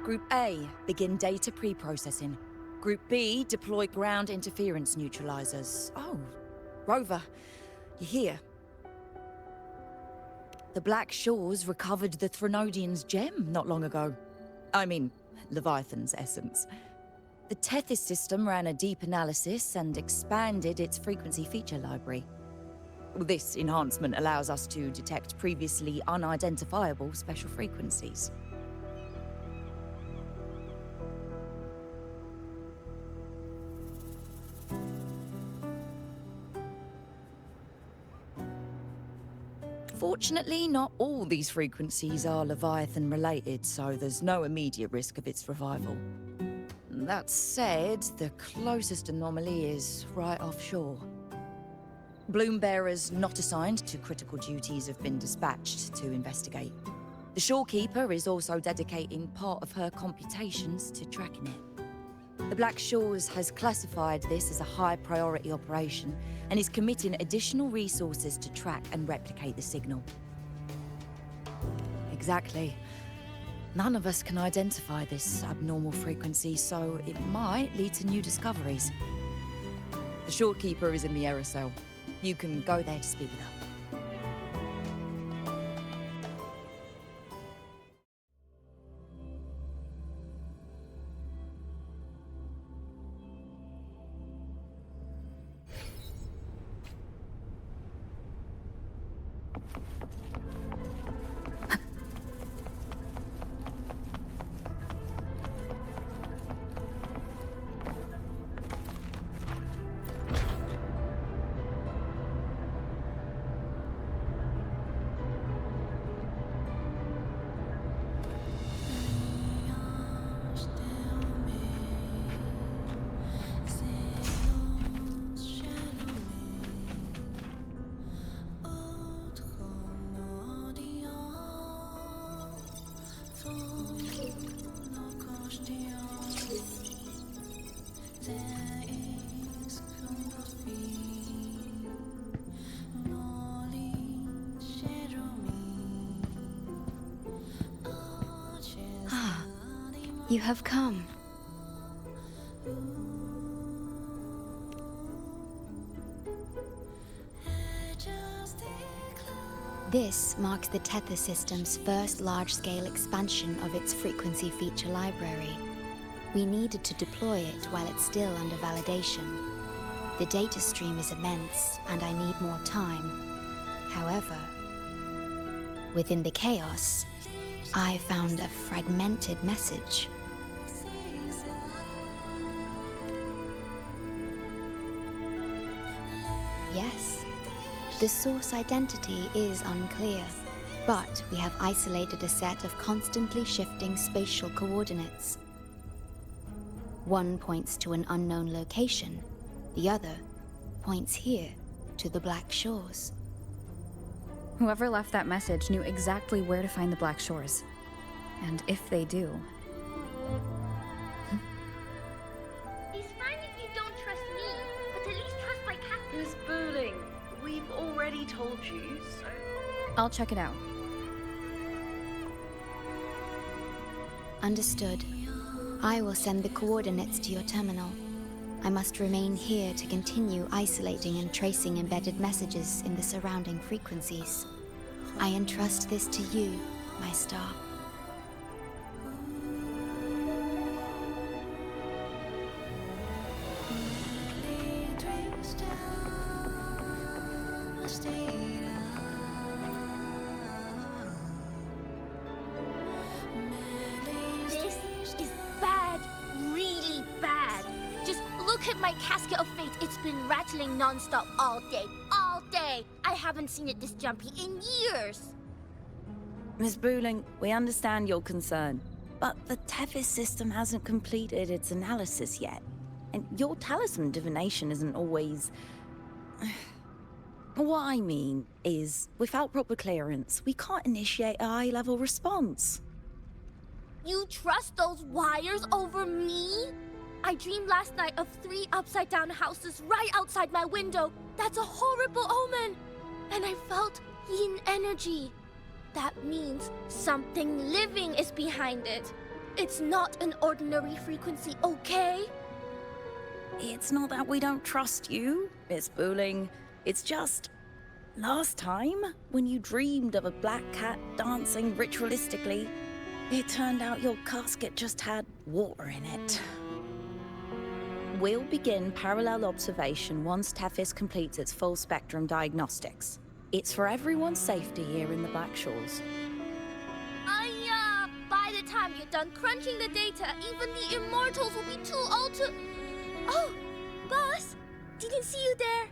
Group A, begin data pre-processing. Group B, deploy ground interference neutralizers. Oh, Rover, you're here. The Black Shores recovered the Threnodian's gem not long ago. I mean, Leviathan's essence. The Tethys system ran a deep analysis and expanded its frequency feature library. This enhancement allows us to detect previously unidentifiable special frequencies. Fortunately, not all these frequencies are Leviathan-related, so there's no immediate risk of its revival. That said, the closest anomaly is right offshore. Bloom bearers not assigned to critical duties have been dispatched to investigate. The shorekeeper is also dedicating part of her computations to tracking it. The Black Shores has classified this as a high-priority operation and is committing additional resources to track and replicate the signal. Exactly. None of us can identify this abnormal frequency, so it might lead to new discoveries. The shorekeeper is in the aerosol. You can go there to speak with her. You have come. This marks the Tethys system's first large-scale expansion of its frequency feature library. We needed to deploy it while it's still under validation. The data stream is immense, and I need more time. However, within the chaos, I found a fragmented message. Yes, the source identity is unclear, but we have isolated a set of constantly shifting spatial coordinates. One points to an unknown location, the other points here to the Black Shores. Whoever left that message knew exactly where to find the Black Shores. And if they do... It's fine if you don't trust me, but at least trust my cat. Miss Booling, we've already told you, so... I'll check it out. Understood. I will send the coordinates to your terminal. I must remain here to continue isolating and tracing embedded messages in the surrounding frequencies. I entrust this to you, my star. This is bad, really bad. Just look at my casket of fate. It's been rattling non-stop all day. All day! I haven't seen it this jumpy in years. Miss Booling, we understand your concern, but the Tethys system hasn't completed its analysis yet. And your talisman divination isn't always... What I mean is, without proper clearance, we can't initiate a high-level response. You trust those wires over me? I dreamed last night of 3 upside-down houses right outside my window. That's a horrible omen. And I felt yin energy. That means something living is behind it. It's not an ordinary frequency, okay? It's not that we don't trust you, Miss Booling. It's just... last time, when you dreamed of a black cat dancing ritualistically, it turned out your casket just had water in it. We'll begin parallel observation once Tethys completes its full spectrum diagnostics. It's for everyone's safety here in the Black Shores. By the time you're done crunching the data, even the immortals will be too old to... Oh, boss, didn't see you there.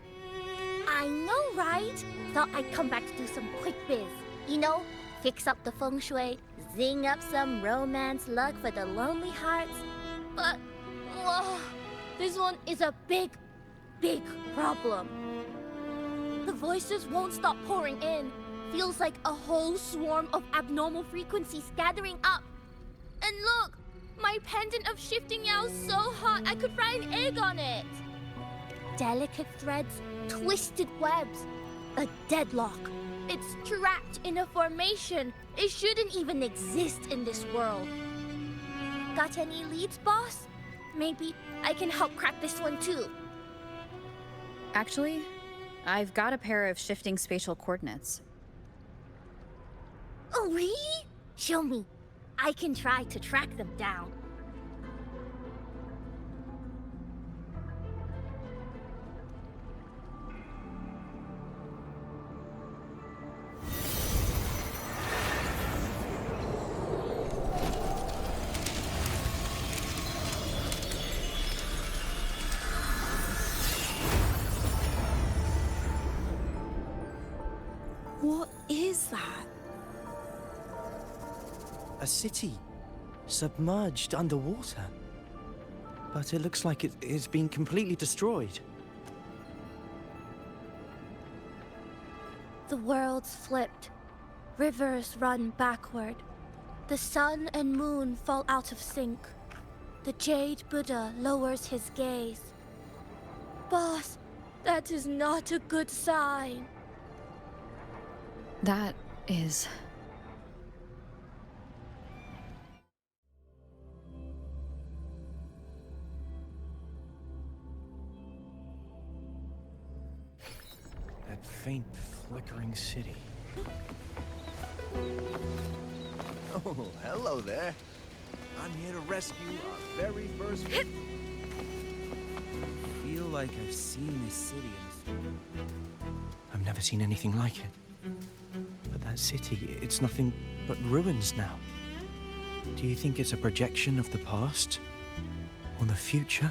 I know, right? Thought I'd come back to do some quick biz. You know, fix up the feng shui, zing up some romance luck for the lonely hearts. But, whoa, this one is a big, big problem. The voices won't stop pouring in. Feels like a whole swarm of abnormal frequencies gathering up. And look, my pendant of shifting yao is so hot I could fry an egg on it. Delicate threads, twisted webs, a deadlock. It's trapped in a formation. It shouldn't even exist in this world. Got any leads, boss? Maybe I can help crack this one too. Actually, I've got a pair of shifting spatial coordinates. Oh, really? Show me. I can try to track them down. What is that? A city, submerged underwater. But it looks like it's been completely destroyed. The world's flipped. Rivers run backward. The sun and moon fall out of sync. The Jade Buddha lowers his gaze. Boss, that is not a good sign. That is... That faint, flickering city. Oh, hello there. I'm here to rescue our very first... Feel like I've seen this city I've never seen anything like it. But that city, it's nothing but ruins now. Do you think it's a projection of the past? Or the future?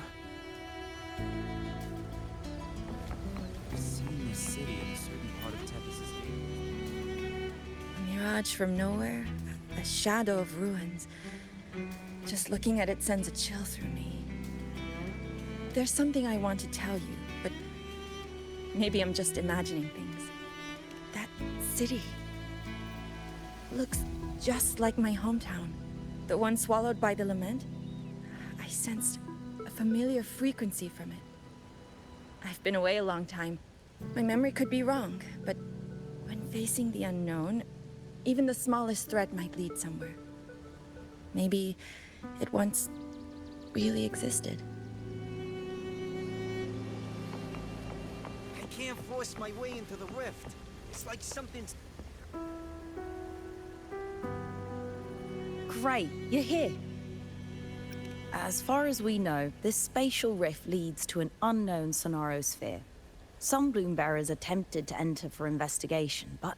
I've seen this city in a certain part of Tethys' game. A mirage from nowhere, a shadow of ruins. Just looking at it sends a chill through me. There's something I want to tell you, but maybe I'm just imagining things. That city looks just like my hometown, the one swallowed by the lament. I sensed a familiar frequency from it. I've been away a long time. My memory could be wrong, but when facing the unknown, even the smallest thread might lead somewhere. Maybe it once really existed. I can't force my way into the rift. It's like something's... Great, you're here. As far as we know, this spatial rift leads to an unknown sonarosphere. Some Bloombearers attempted to enter for investigation, but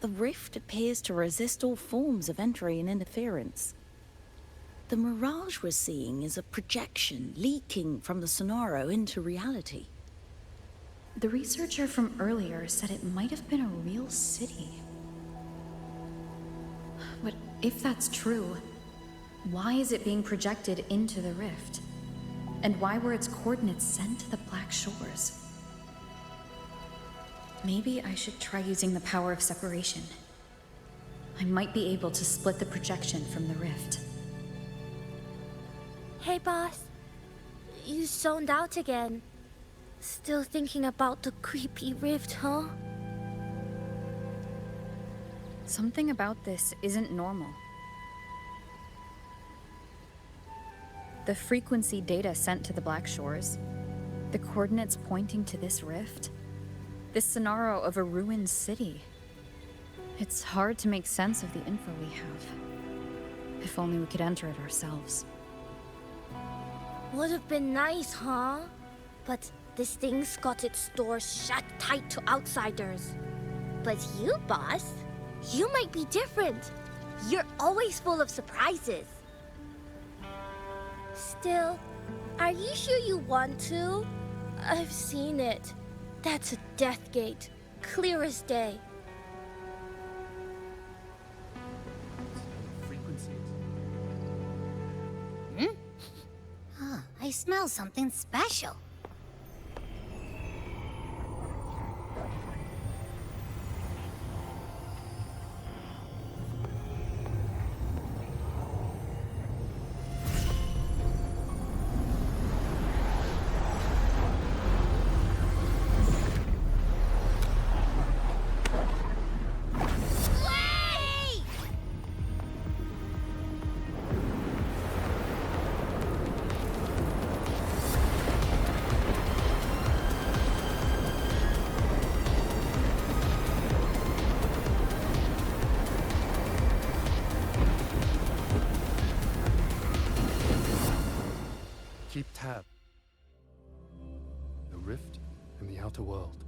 the rift appears to resist all forms of entry and interference. The mirage we're seeing is a projection leaking from the Sonaro into reality. The researcher from earlier said it might have been a real city. But if that's true, why is it being projected into the rift? And why were its coordinates sent to the Black Shores? Maybe I should try using the power of separation. I might be able to split the projection from the rift. Hey, boss. You zoned out again. Still thinking about the creepy rift, huh? Something about this isn't normal. The frequency data sent to the Black Shores, the coordinates pointing to this rift, this scenario of a ruined city. It's hard to make sense of the info we have. If only we could enter it ourselves. Would have been nice, huh? But this thing's got its doors shut tight to outsiders. But you, boss, you might be different. You're always full of surprises. Still, are you sure you want to? I've seen it. That's a death gate, clear as day. I smell something special. Keep tab. The rift and the outer world.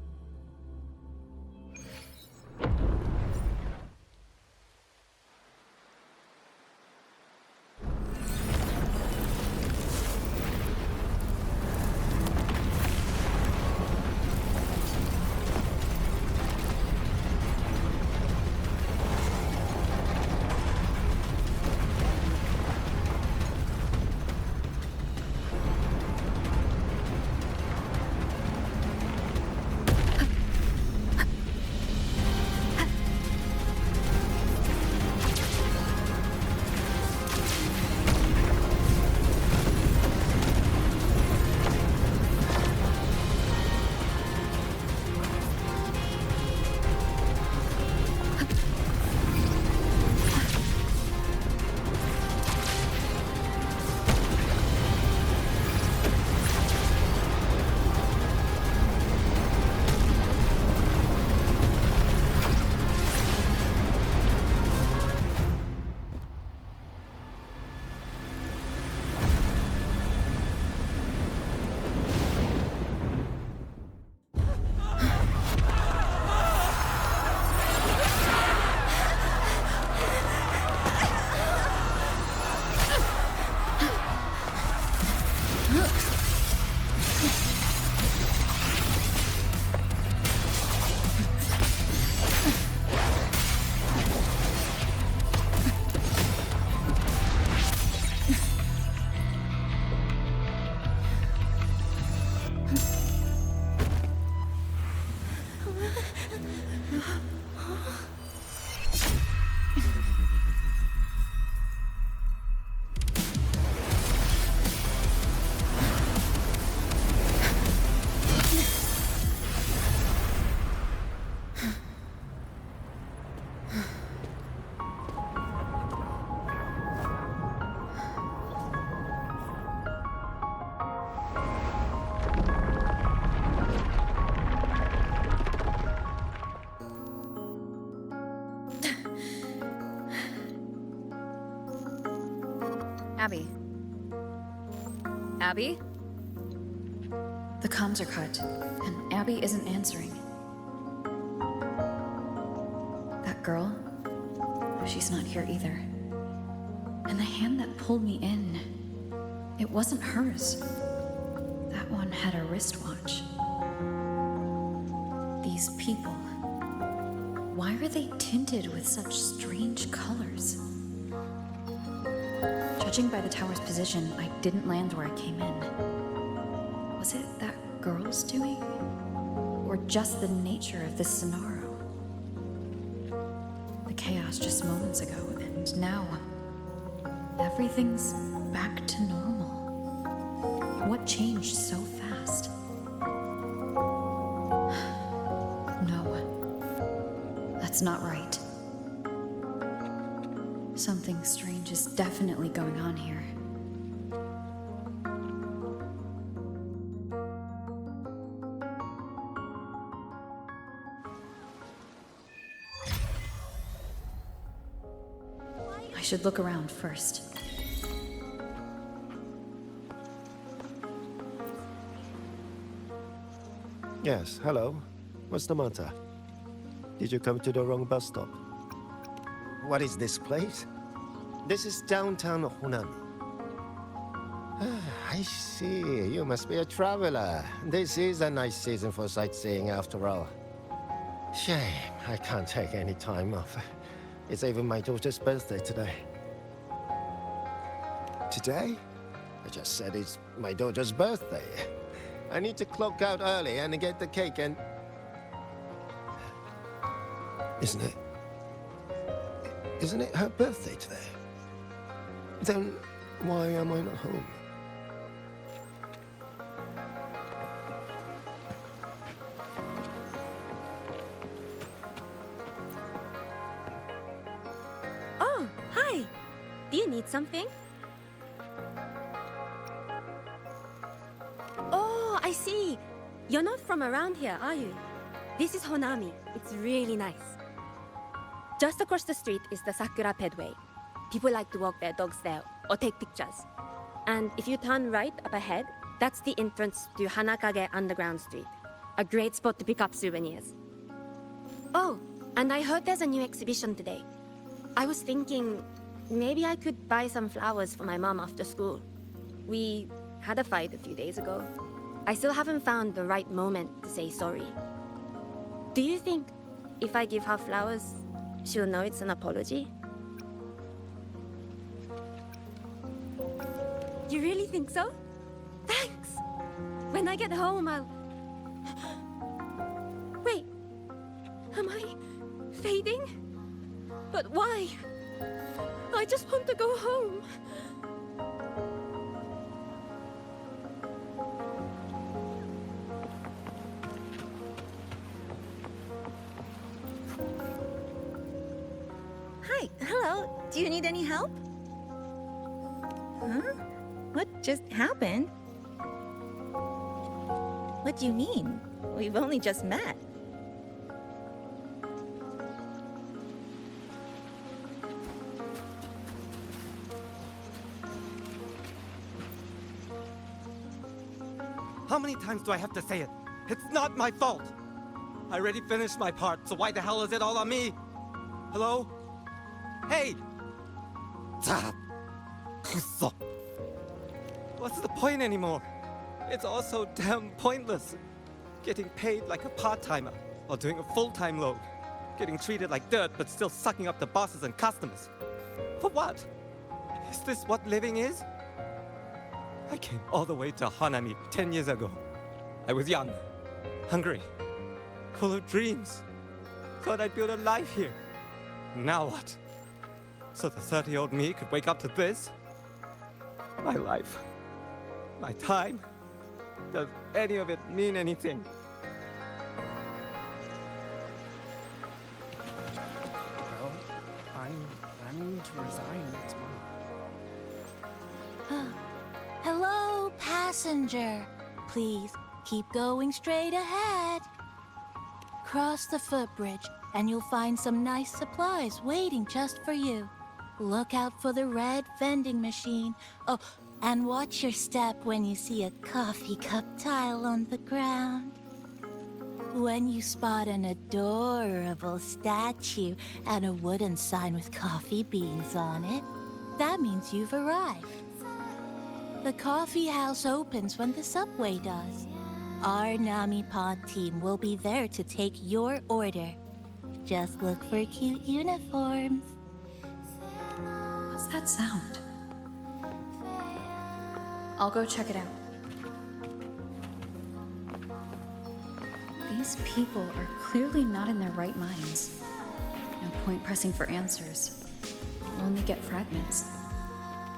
Abby? Abby? The comms are cut, and Abby isn't answering. That girl, she's not here either. And the hand that pulled me in, it wasn't hers. That one had a wristwatch. These people, why are they tinted with such strange colors? Judging by the tower's position, I didn't land where I came in. Was it that girl's doing? Or just the nature of this scenario? The chaos just moments ago, and now everything's back to normal. What changed so fast? No, that's not right. Something strange is definitely going on here. should look around first. Yes, hello. What's the matter? Did you come to the wrong bus stop? What is this place? This is downtown Honami. I see. You must be a traveler. This is a nice season for sightseeing after all. Shame, I can't take any time off. It's even my daughter's birthday today. Today? I just said it's my daughter's birthday. I need to clock out early and get the cake and... Isn't it her birthday today? Then why am I not home? Oh, hi. Do you need something? Oh, I see. You're not from around here, are you? This is Honami. It's really nice. Just across the street is the Sakura Pedway. People like to walk their dogs there or take pictures. And if you turn right up ahead, that's the entrance to Hanakage Underground Street. A great spot to pick up souvenirs. Oh, and I heard there's a new exhibition today. I was thinking maybe I could buy some flowers for my mom after school. We had a fight a few days ago. I still haven't found the right moment to say sorry. Do you think if I give her flowers, she'll know it's an apology? You really think so? Thanks! When I get home, I'll... Wait, am I fading? But why? I just want to go home. Hi, hello. Do you need any help? Huh? What just happened? What do you mean? We've only just met. How many times do I have to say it? It's not my fault! I already finished my part, so why the hell is it all on me? Hello? Hey! What's the point anymore? It's all so damn pointless. Getting paid like a part-timer, while doing a full-time load. Getting treated like dirt, but still sucking up the bosses and customers. For what? Is this what living is? I came all the way to Hanami 10 years ago. I was young, hungry, full of dreams. Thought I'd build a life here. Now what? So the 30-year-old me could wake up to this? My life, my time, does any of it mean anything? Well, I'm planning to resign next month. Hello, passenger. Please keep going straight ahead. Cross the footbridge, and you'll find some nice supplies waiting just for you. Look out for the red vending machine. Oh, and watch your step when you see a coffee cup tile on the ground. When you spot an adorable statue and a wooden sign with coffee beans on it, that means you've arrived. The coffee house opens when the subway does. Our Nami Pod team will be there to take your order. Just look for cute uniforms. What's that sound? I'll go check it out. These people are clearly not in their right minds. No point pressing for answers. We'll only get fragments.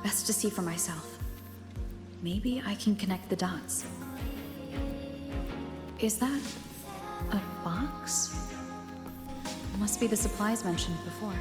Best to see for myself. Maybe I can connect the dots. Is that a box? Must be the supplies mentioned before.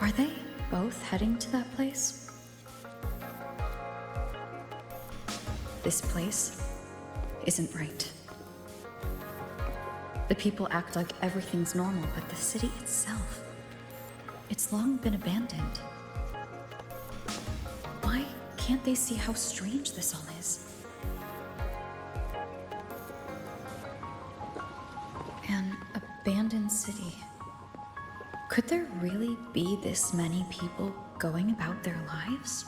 Are they both heading to that place? This place isn't right. The people act like everything's normal, but the city itself, it's long been abandoned. Why can't they see how strange this all is? An abandoned city. Could there really be this many people going about their lives?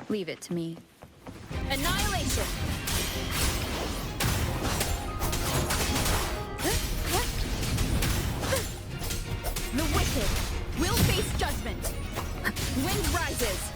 Leave it to me. Annihilation! The wicked will face judgment. Wind rises.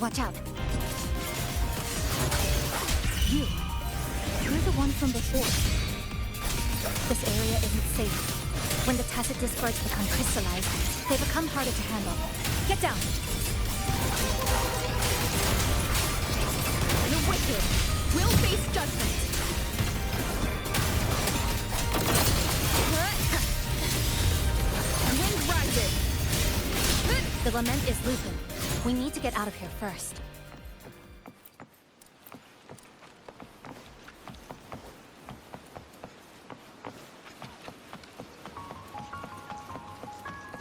Watch out. You're the one from before. This area isn't safe. When the tacit discords become crystallized, they become harder to handle. Get down! The wicked will face judgment. Wind rises. The lament is looping. We need to get out of here first.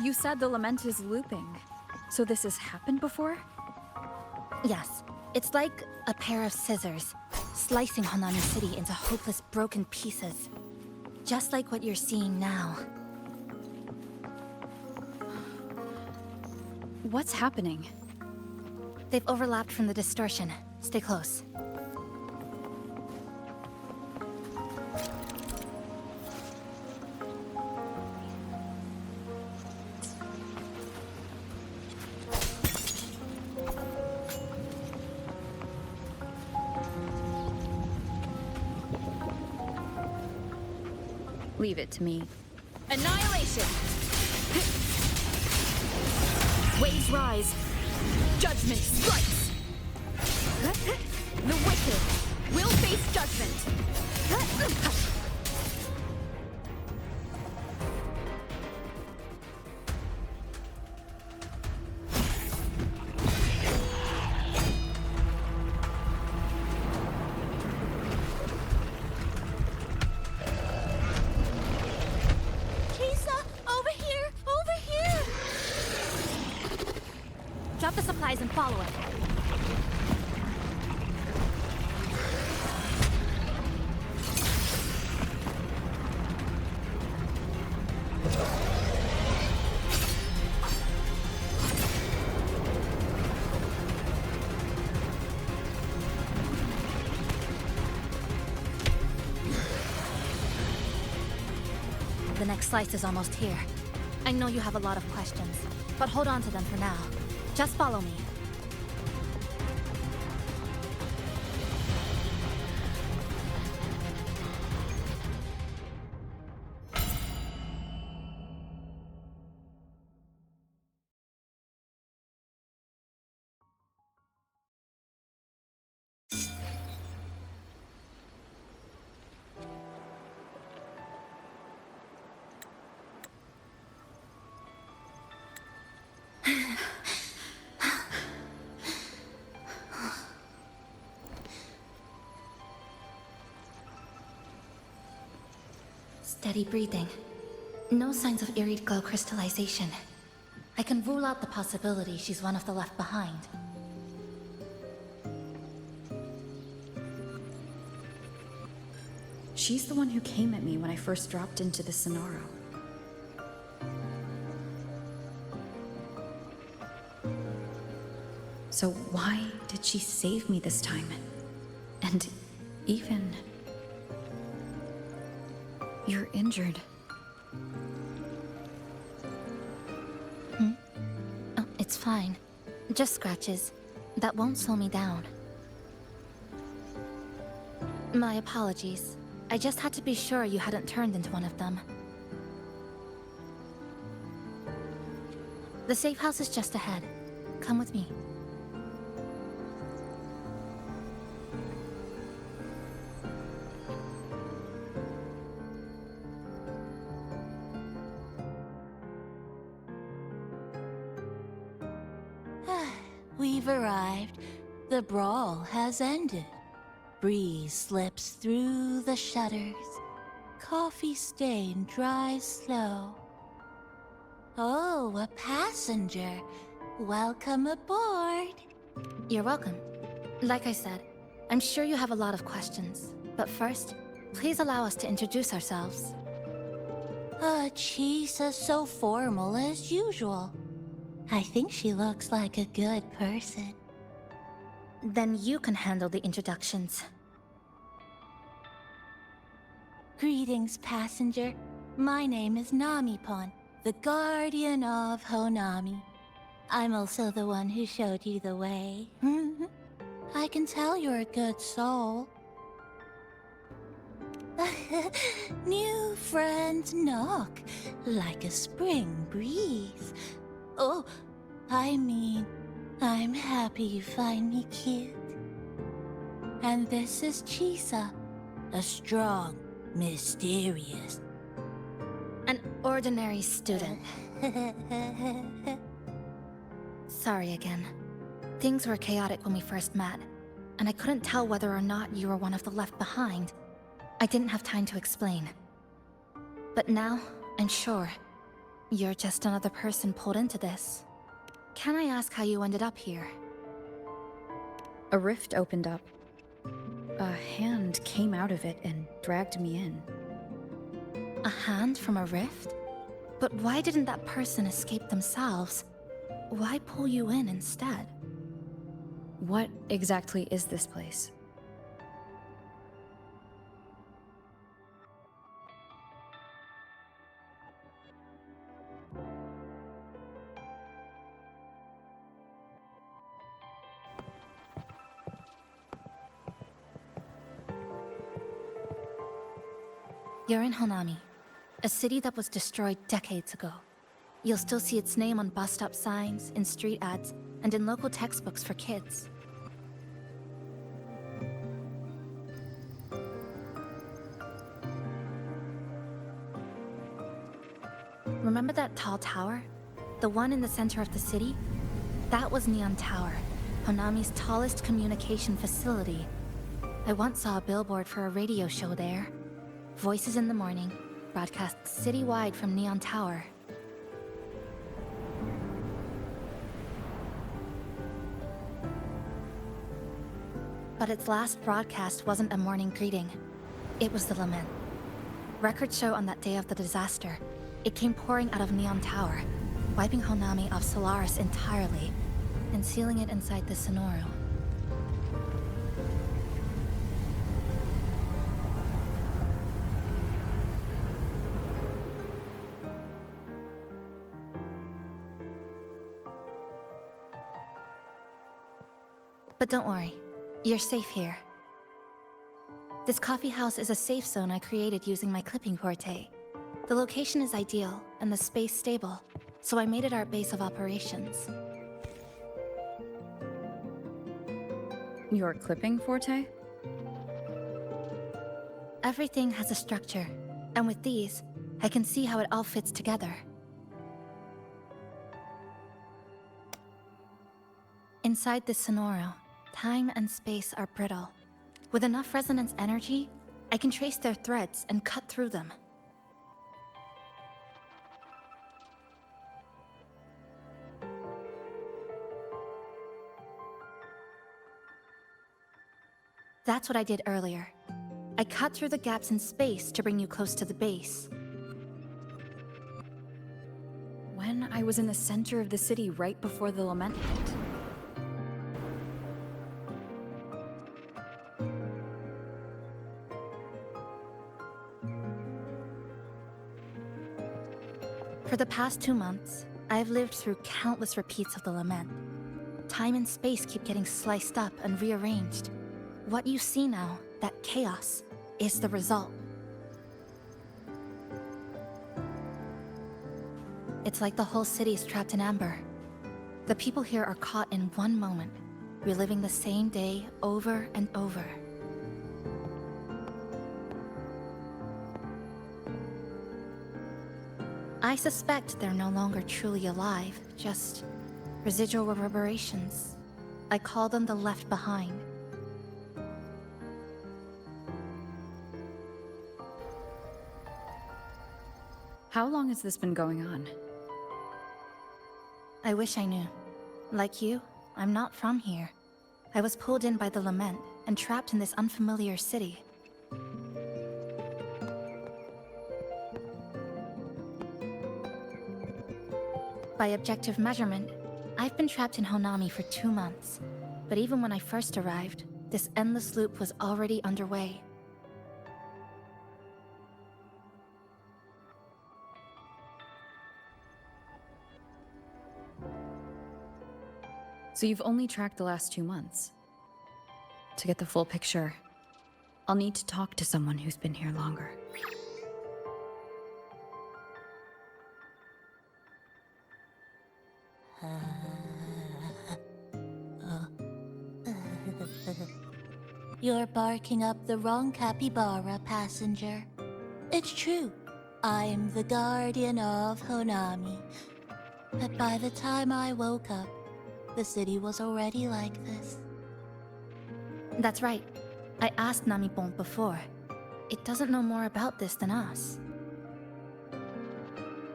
You said the lament is looping. So this has happened before? Yes. It's like a pair of scissors, slicing Hanami City into hopeless broken pieces. Just like what you're seeing now. What's happening? They've overlapped from the distortion. Stay close. Leave it to me. Annihilation! Waves rise. Judgment strikes! The wicked will face judgment! Drop the supplies and follow it. The next slice is almost here. I know you have a lot of questions, but hold on to them for now. Just follow me. Steady breathing. No signs of irid glow crystallization. I can rule out the possibility she's one of the left behind. She's the one who came at me when I first dropped into the Sonaro. So why did she save me this time? And even... You're injured. Oh, it's fine. Just scratches. That won't slow me down. My apologies. I just had to be sure you hadn't turned into one of them. The safe house is just ahead. Come with me. We've arrived. The brawl has ended. Breeze slips through the shutters. Coffee stain dries slow. Oh, a passenger. Welcome aboard. You're welcome. Like I said, I'm sure you have a lot of questions. But first, please allow us to introduce ourselves. Chisa's so formal as usual. I think she looks like a good person. Then you can handle the introductions. Greetings, passenger. My name is Namipon, the guardian of Honami. I'm also the one who showed you the way. I can tell you're a good soul. New friends knock like a spring breeze. Oh, I mean, I'm happy you find me cute. And this is Chisa, a strong, mysterious... An ordinary student. Sorry again. Things were chaotic when we first met, and I couldn't tell whether or not you were one of the left behind. I didn't have time to explain. But now, I'm sure. You're just another person pulled into this. Can I ask how you ended up here? A rift opened up. A hand came out of it and dragged me in. A hand from a rift? But why didn't that person escape themselves? Why pull you in instead? What exactly is this place? You're in Honami, a city that was destroyed decades ago. You'll still see its name on bus-stop signs, in street ads, and in local textbooks for kids. Remember that tall tower? The one in the center of the city? That was Neon Tower, Honami's tallest communication facility. I once saw a billboard for a radio show there. Voices in the morning, broadcast citywide from Neon Tower. But its last broadcast wasn't a morning greeting. It was the lament. Records show on that day of the disaster, it came pouring out of Neon Tower, wiping Honami off Solaris entirely, and sealing it inside the Sonoro. But don't worry, you're safe here. This coffee house is a safe zone I created using my clipping forte. The location is ideal, and the space stable, so I made it our base of operations. Your clipping forte? Everything has a structure, and with these, I can see how it all fits together. Inside this Sonoro, time and space are brittle. With enough resonance energy, I can trace their threads and cut through them. That's what I did earlier. I cut through the gaps in space to bring you close to the base. When I was in the center of the city right before the lament hit. For the past 2 months, I've lived through countless repeats of the lament. Time and space keep getting sliced up and rearranged. What you see now, that chaos, is the result. It's like the whole city's trapped in amber. The people here are caught in one moment, reliving the same day over and over. I suspect they're no longer truly alive, just residual reverberations. I call them the left behind. How long has this been going on? I wish I knew. Like you, I'm not from here. I was pulled in by the lament and trapped in this unfamiliar city. By objective measurement, I've been trapped in Honami for 2 months. But even when I first arrived, this endless loop was already underway. So you've only tracked the last 2 months. To get the full picture, I'll need to talk to someone who's been here longer. You're barking up the wrong capybara, passenger. It's true. I'm the guardian of Honami. But by the time I woke up, the city was already like this. That's right. I asked Namipon before. It doesn't know more about this than us.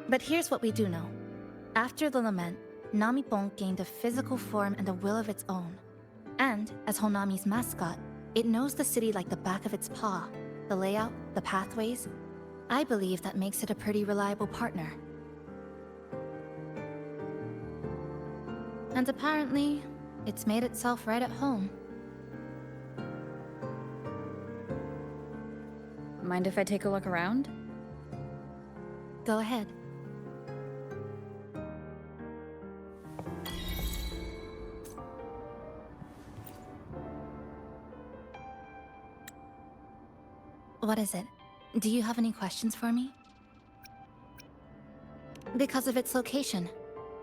But here's what we do know. After the lament, Namipon gained a physical form and a will of its own. And, as Honami's mascot, it knows the city like the back of its paw. The layout, the pathways. I believe that makes it a pretty reliable partner. And apparently, it's made itself right at home. Mind if I take a look around? Go ahead. What is it? Do you have any questions for me? Because of its location.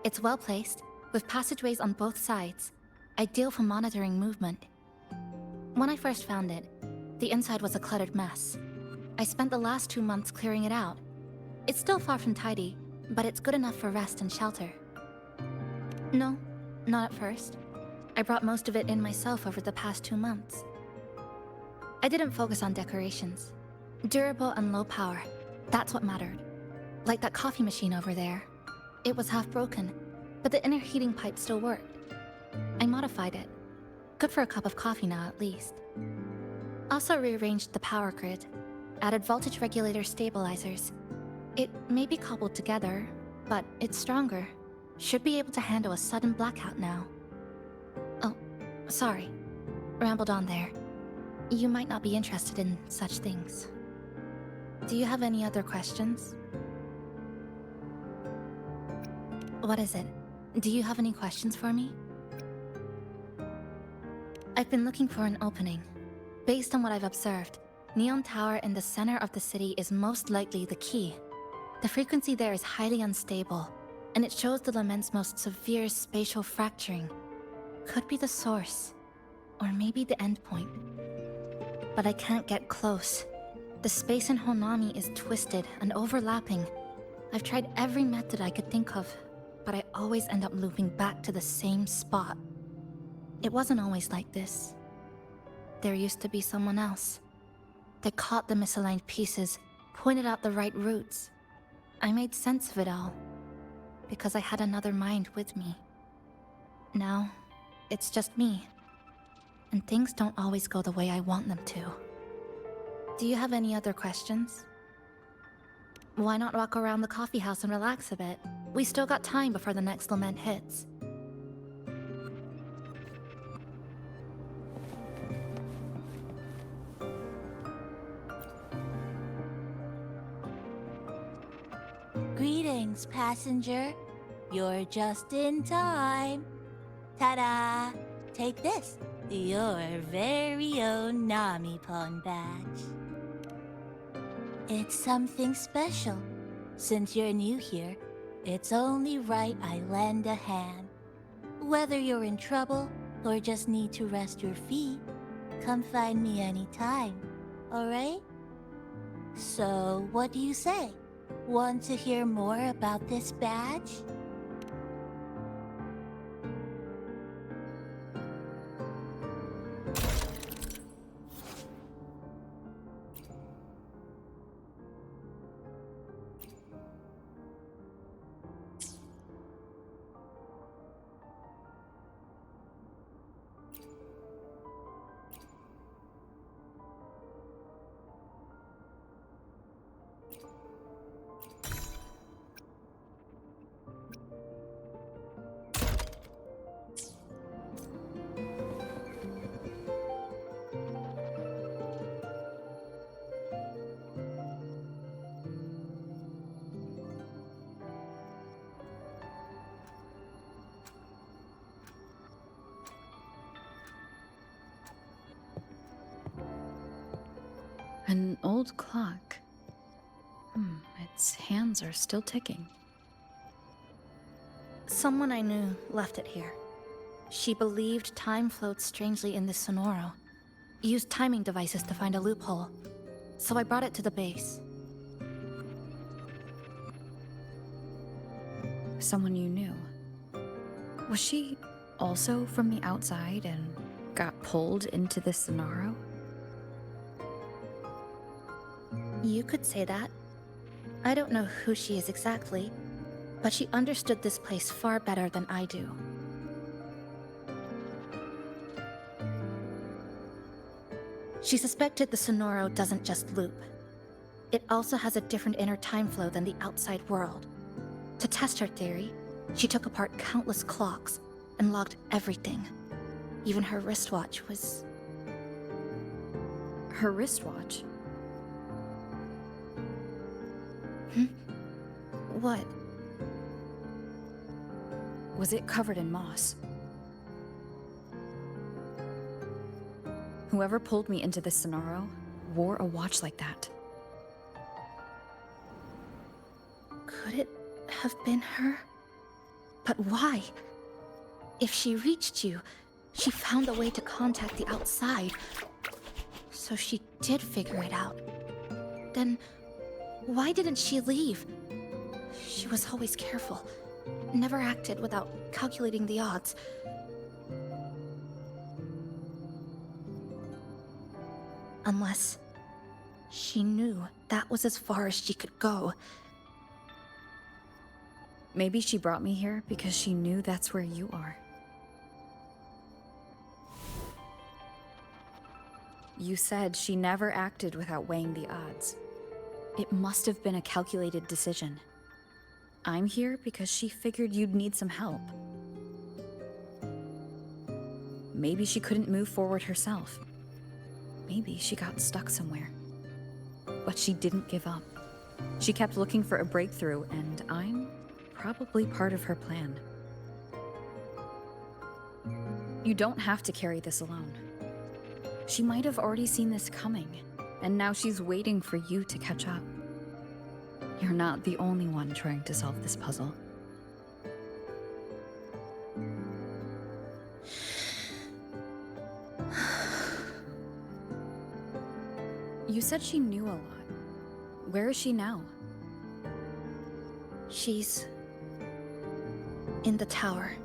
It's well placed, with passageways on both sides, ideal for monitoring movement. When I first found it, the inside was a cluttered mess. I spent the last 2 months clearing it out. It's still far from tidy, but it's good enough for rest and shelter. No, not at first. I brought most of it in myself over the past 2 months. I didn't focus on decorations. Durable and low power, that's what mattered. Like that coffee machine over there. It was half broken, but the inner heating pipe still worked. I modified it. Good for a cup of coffee now, at least. Also rearranged the power grid, added voltage regulator stabilizers. It may be cobbled together, but it's stronger. Should be able to handle a sudden blackout now. Oh, sorry. Rambled on there. You might not be interested in such things. Do you have any other questions? What is it? Do you have any questions for me? I've been looking for an opening. Based on what I've observed, Neon Tower in the center of the city is most likely the key. The frequency there is highly unstable, and it shows the lament's most severe spatial fracturing. Could be the source, or maybe the endpoint. But I can't get close. The space in Honami is twisted and overlapping. I've tried every method I could think of, but I always end up looping back to the same spot. It wasn't always like this. There used to be someone else. They caught the misaligned pieces, pointed out the right routes. I made sense of it all, because I had another mind with me. Now, it's just me. and things don't always go the way I want them to. Do you have any other questions? Why not walk around the coffee house and relax a bit? We still got time before the next lament hits. Greetings, passenger. You're just in time. Ta-da! Take this, your very own Nami-pon badge. It's something special. Since you're new here, it's only right I lend a hand. Whether you're in trouble or just need to rest your feet, come find me anytime, alright? So, what do you say? Want to hear more about this badge? An old clock. Its hands are still ticking. Someone I knew left it here. She believed time flowed strangely in this Sonoro. Used timing devices to find a loophole. So I brought it to the base. Someone you knew. Was she also from the outside and got pulled into the Sonoro? You could say that. I don't know who she is exactly, but she understood this place far better than I do. She suspected the Sonoro doesn't just loop. It also has a different inner time flow than the outside world. To test her theory, she took apart countless clocks and logged everything. Even her wristwatch was... Her wristwatch? What? Was it covered in moss? Whoever pulled me into the Sonoro wore a watch like that. Could it have been her? But why? If she reached you, she found a way to contact the outside. So she did figure it out. Then, why didn't she leave? She was always careful. Never acted without calculating the odds. Unless she knew that was as far as she could go. Maybe she brought me here because she knew that's where you are. You said she never acted without weighing the odds. It must have been a calculated decision. I'm here because she figured you'd need some help. Maybe she couldn't move forward herself. Maybe she got stuck somewhere. But she didn't give up. She kept looking for a breakthrough, and I'm probably part of her plan. You don't have to carry this alone. She might have already seen this coming, and now she's waiting for you to catch up. You're not the only one trying to solve this puzzle. You said she knew a lot. Where is she now? She's in the tower.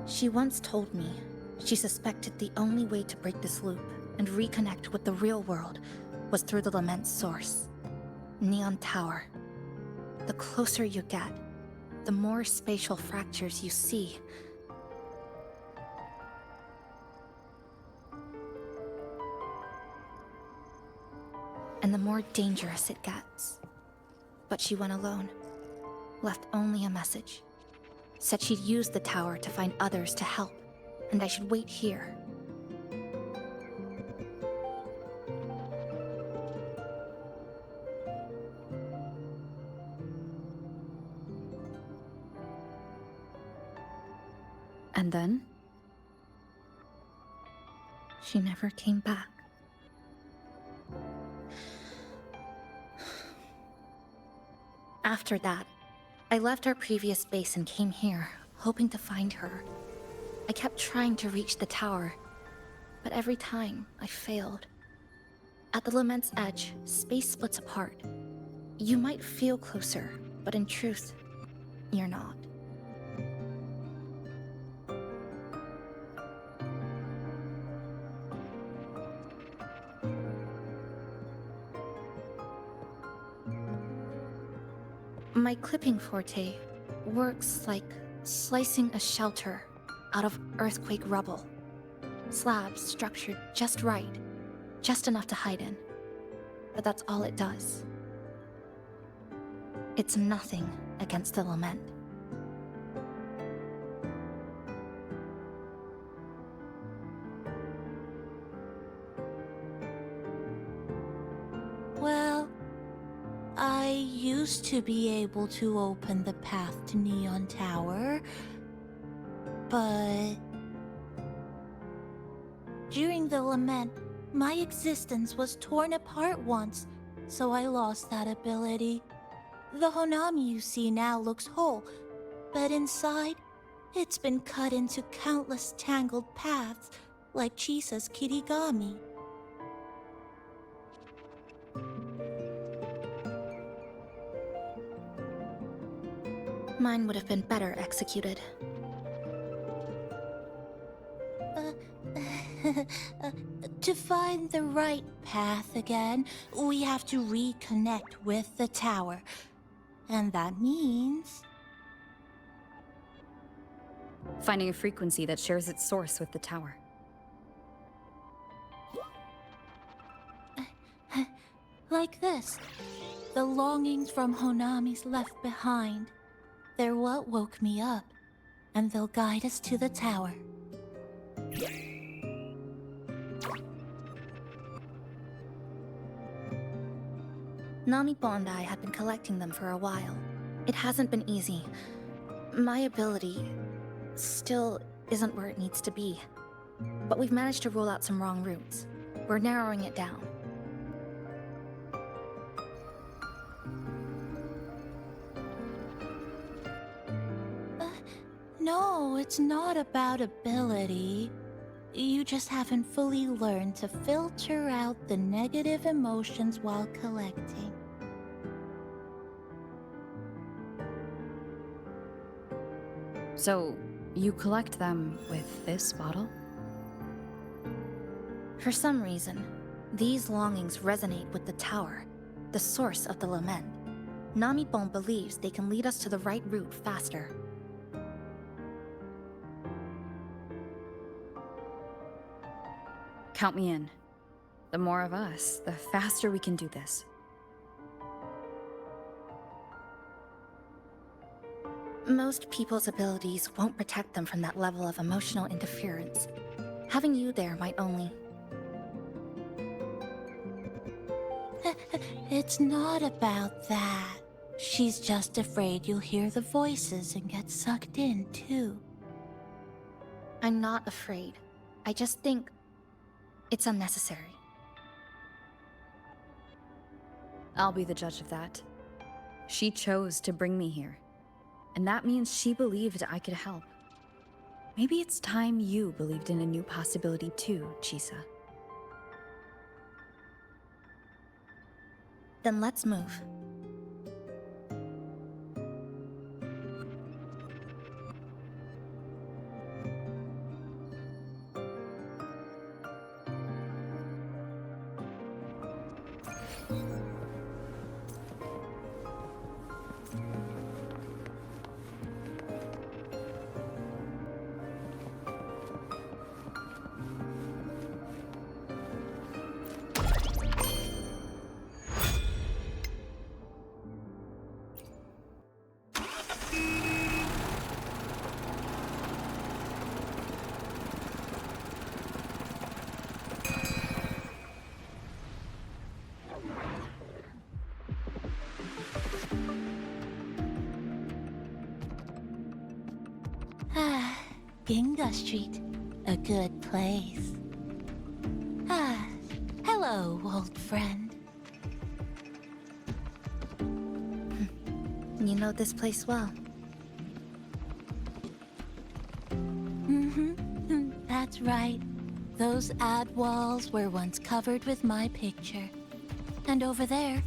She once told me she suspected the only way to break this loop and reconnect with the real world was through the Lament's source, Neon Tower. The closer you get, the more spatial fractures you see. and the more dangerous it gets. But she went alone, left only a message. Said she'd use the tower to find others to help, and I should wait here. And then? She never came back. After that, I left our previous base and came here, hoping to find her. I kept trying to reach the tower, but every time I failed. At the Lament's edge, space splits apart. You might feel closer, but in truth, you're not. My clipping forte works like slicing a shelter out of earthquake rubble. Slabs structured just right, just enough to hide in. But that's all it does. It's nothing against the Lament. Well, I used to be able to open the path to Neon Tower, but during the Lament, my existence was torn apart once, so I lost that ability. The Honami you see now looks whole, but inside, it's been cut into countless tangled paths, like Chisa's Kirigami. Mine would have been better executed. To find the right path again, we have to reconnect with the tower. And that means... Finding a frequency that shares its source with the tower. like this. The longings from Honami's left behind. They're what woke me up, and they'll guide us to the tower. Nami-Bo and I had been collecting them for a while. It hasn't been easy. My ability still isn't where it needs to be. But we've managed to rule out some wrong routes. We're narrowing it down. No, it's not about ability. You just haven't fully learned to filter out the negative emotions while collecting. So, you collect them with this bottle? For some reason, these longings resonate with the tower, the source of the lament. Nami-Bon believes they can lead us to the right route faster. Count me in. The more of us, the faster we can do this. Most people's abilities won't protect them from that level of emotional interference. Having you there might only... It's not about that. She's just afraid you'll hear the voices and get sucked in, too. I'm not afraid. I just think it's unnecessary. I'll be the judge of that. She chose to bring me here. And that means she believed I could help. Maybe it's time you believed in a new possibility too, Chisa. Then let's move. Inga Street. A good place. Ah, hello, old friend. You know this place well. That's right. Those ad walls were once covered with my picture. And over there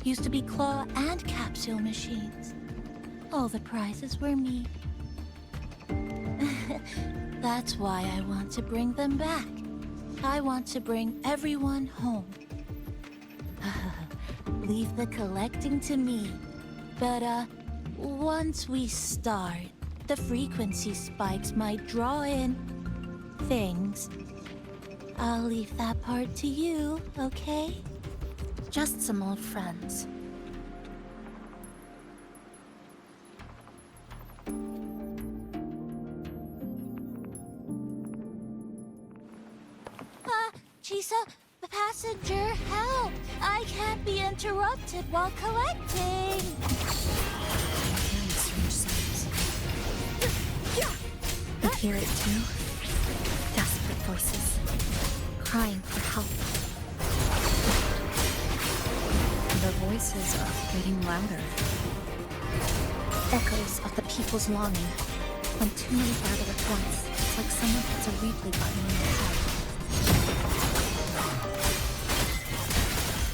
used to be claw and capsule machines. All the prizes were me. That's why I want to bring them back. I want to bring everyone home. Leave the collecting to me. But, once we start, the frequency spikes might draw in things. I'll leave that part to you, okay? Just some old friends. Chisa, the passenger, help! I can't be interrupted while collecting! Hearing strange sounds. You hear it too? Desperate voices, crying for help. The voices are getting louder. Echoes of the people's longing. When too many gather at once, it's like someone hits a replay button in your head.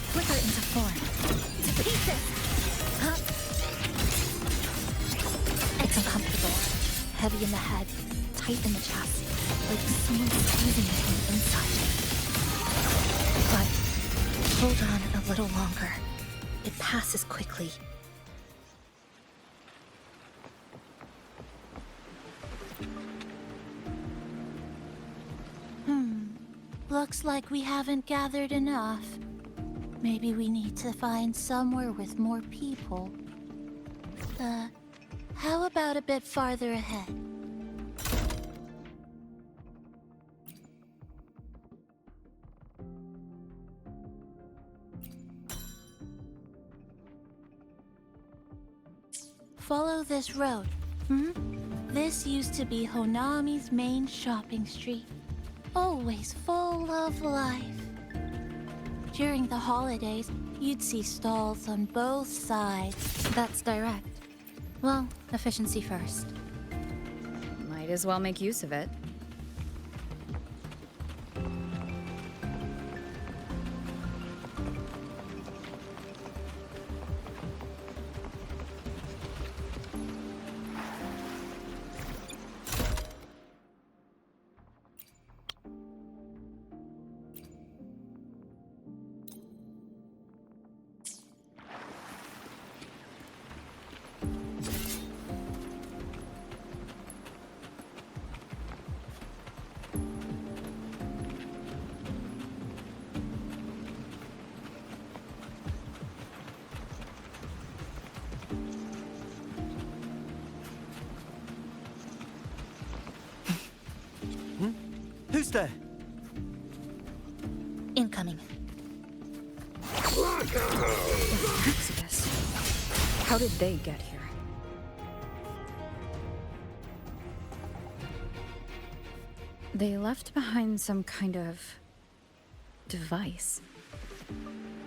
Flicker into form. To pieces! It's uncomfortable. Heavy in the head, tight in the chest, like someone's squeezing it from the inside. But hold on a little longer. It passes quickly. Looks like we haven't gathered enough. Maybe we need to find somewhere with more people. How about a bit farther ahead? Follow this road. This used to be Honami's main shopping street. Always full of life. During the holidays, you'd see stalls on both sides. That's direct. Well, efficiency first. Might as well make use of it. Who's there? Incoming. Exodus. How did they get here? They left behind some kind of device.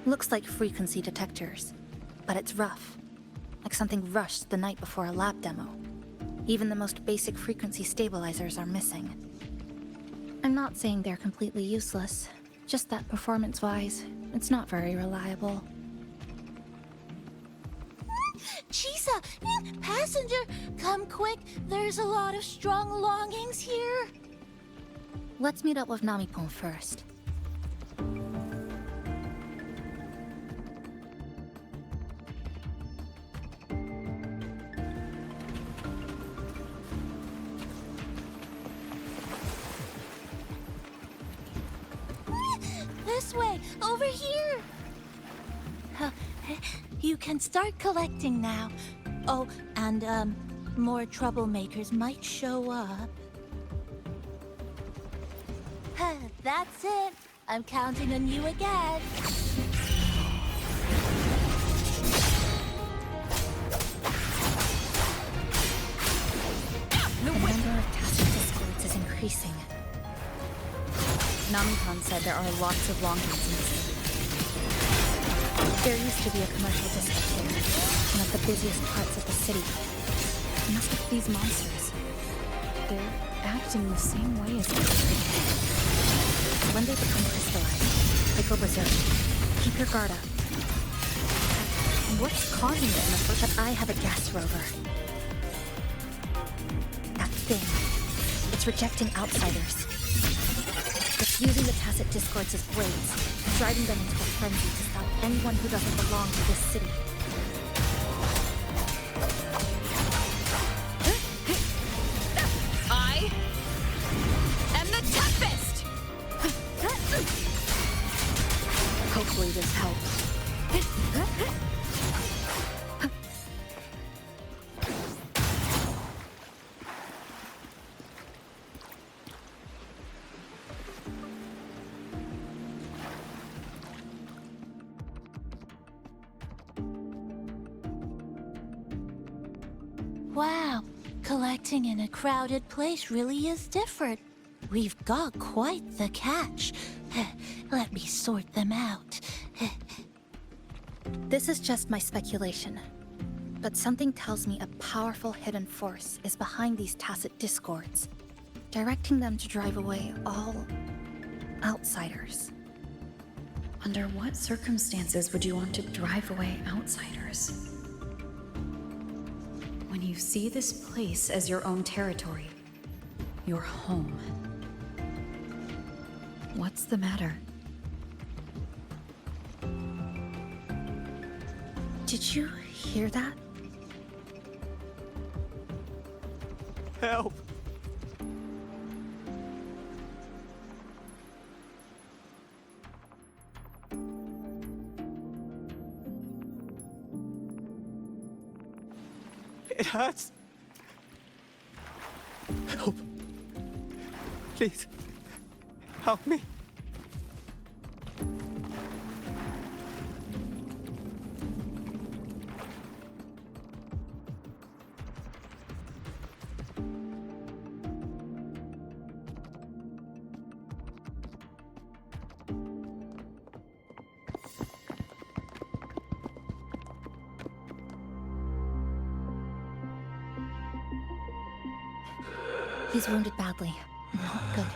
Looks like frequency detectors, but it's rough. Like something rushed the night before a lab demo. Even the most basic frequency stabilizers are missing. I'm not saying they're completely useless, just that performance-wise, it's not very reliable. Chisa! Passenger! Come quick! There's a lot of strong longings here! Let's meet up with Namipon first. This way! Over here! You can start collecting now. Oh, and, more troublemakers might show up. That's it. I'm counting on you again. The number of tacit discords increasing. Namikan said there are lots of longings in the city. There used to be a commercial district here, one of the busiest parts of the city. It must be these monsters. They're acting the same way as yesterday. When they become crystallized, they go berserk. Keep your guard up. What's causing it in the first? But I have a gas rover. That thing. It's rejecting outsiders. It's using the tacit discords as blades, driving them into a frenzy to stop anyone who doesn't belong to this city. I am the Tempest! Hopefully this helps. Wow, collecting in a crowded place really is different. We've got quite the catch. Let me sort them out. This is just my speculation, but something tells me a powerful hidden force is behind these tacit discords, directing them to drive away all outsiders. Under what circumstances would you want to drive away outsiders? When you see this place as your own territory, your home. What's the matter? Did you hear that? Help! It hurts. Help. Please. Help me. He's wounded badly. Not good.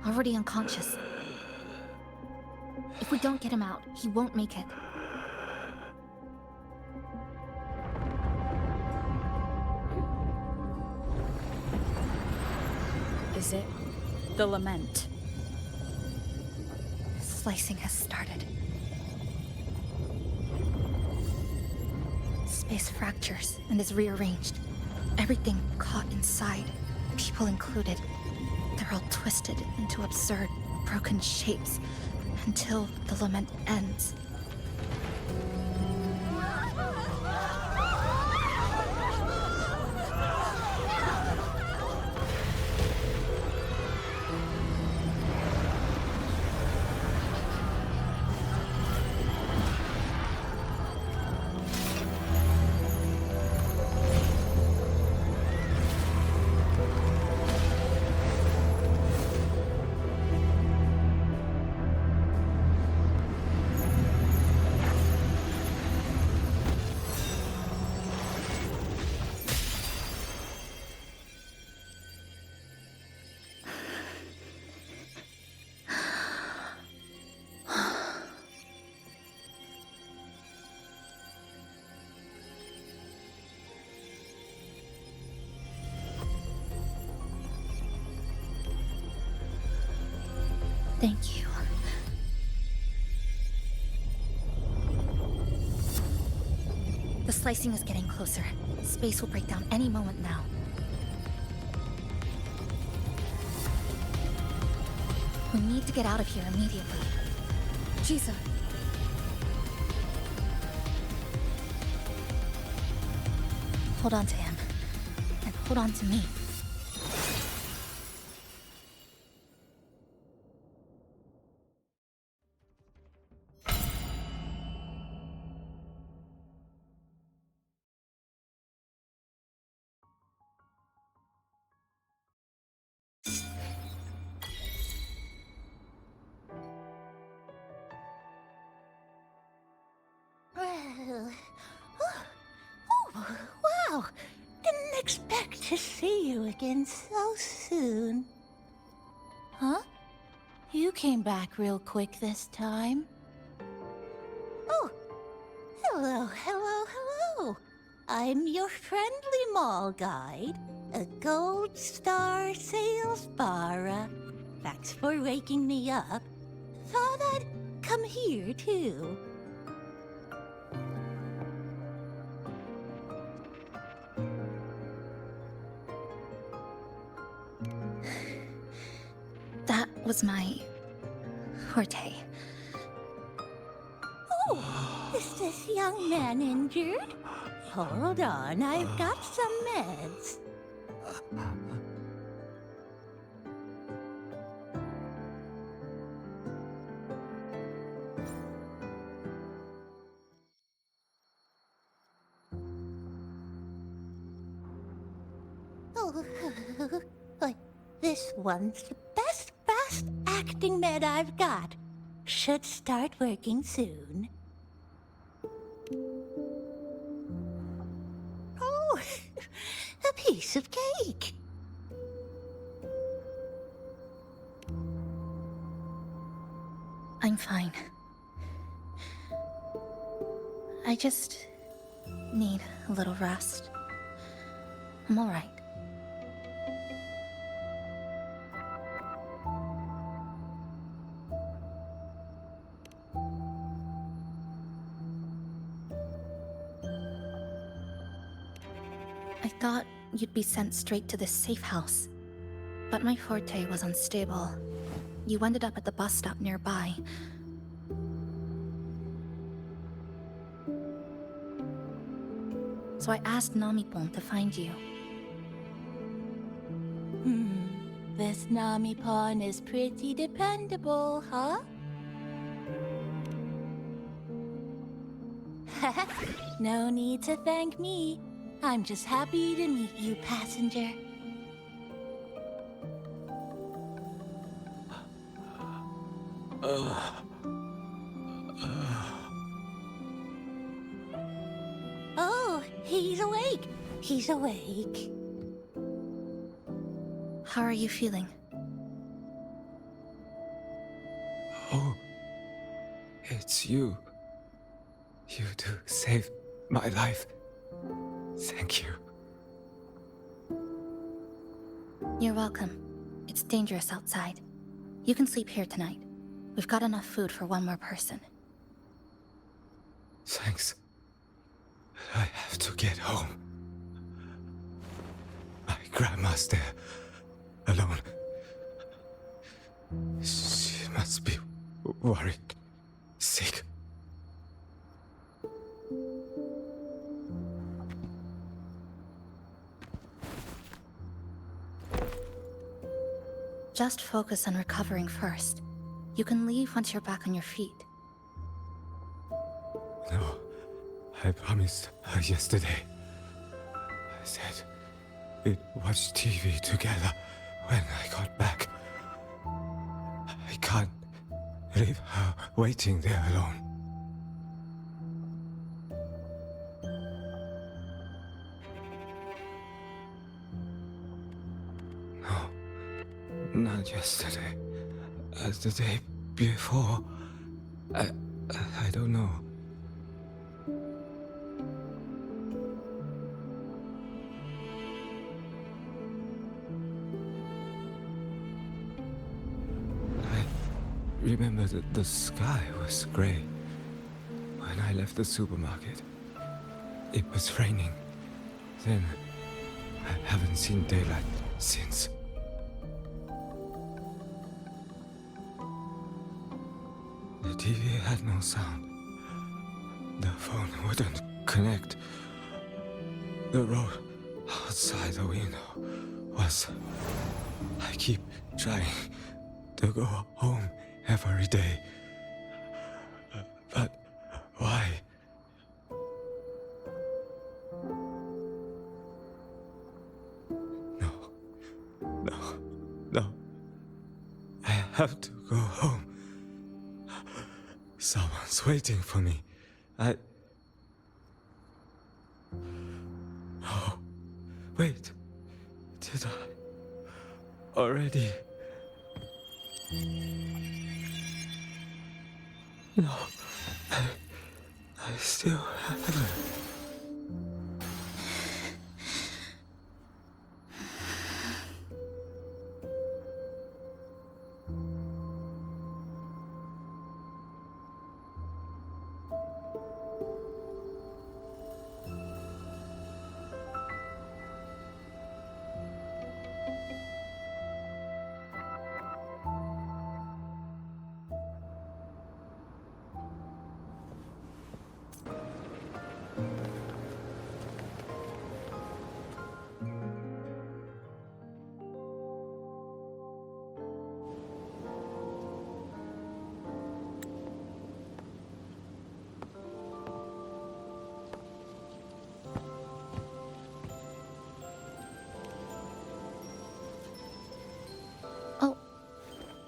Already unconscious. If we don't get him out, he won't make it. Is it the lament? Slicing has started. Space fractures and is rearranged. Everything caught inside, people included. They're all twisted into absurd, broken shapes until the lament ends. Thank you. The slicing is getting closer. Space will break down any moment now. We need to get out of here immediately. Jesus. Hold on to him. And hold on to me. to see you again so soon. Huh? You came back real quick this time. Oh, hello, hello, hello. I'm your friendly mall guide, a gold star sales barra. Thanks for waking me up. Thought I'd come here too. That was my forte. Oh, is this young man injured? Hold on, I've got some meds. Oh, but this one's the best fast acting med I've got. Should start working soon. Oh, a piece of cake. I'm fine. I just need a little rest. I'm all right. I thought you'd be sent straight to this safe house, but my forte was unstable. You ended up at the bus stop nearby. So I asked Namipon to find you. This Namipon is pretty dependable, huh? No need to thank me. I'm just happy to meet you, passenger. Oh, he's awake. He's awake. How are you feeling? Oh, it's you. You two saved my life. Thank you. You're welcome. It's dangerous outside. You can sleep here tonight. We've got enough food for one more person. Thanks. I have to get home. My grandma's there, alone. She must be worried, sick. Just focus on recovering first. You can leave once you're back on your feet. No, I promised her yesterday. I said we'd watch TV together when I got back. I can't leave her waiting there alone. No, not yesterday. The day before. I don't know. I remember that the sky was gray. When I left the supermarket, it was raining. Then, I haven't seen daylight since. The TV had no sound. The phone wouldn't connect. The road outside the window was... I keep trying to go home every day. But why? No. I have to go home. Someone's waiting for me. No. Wait. did I already? No, I still haven't.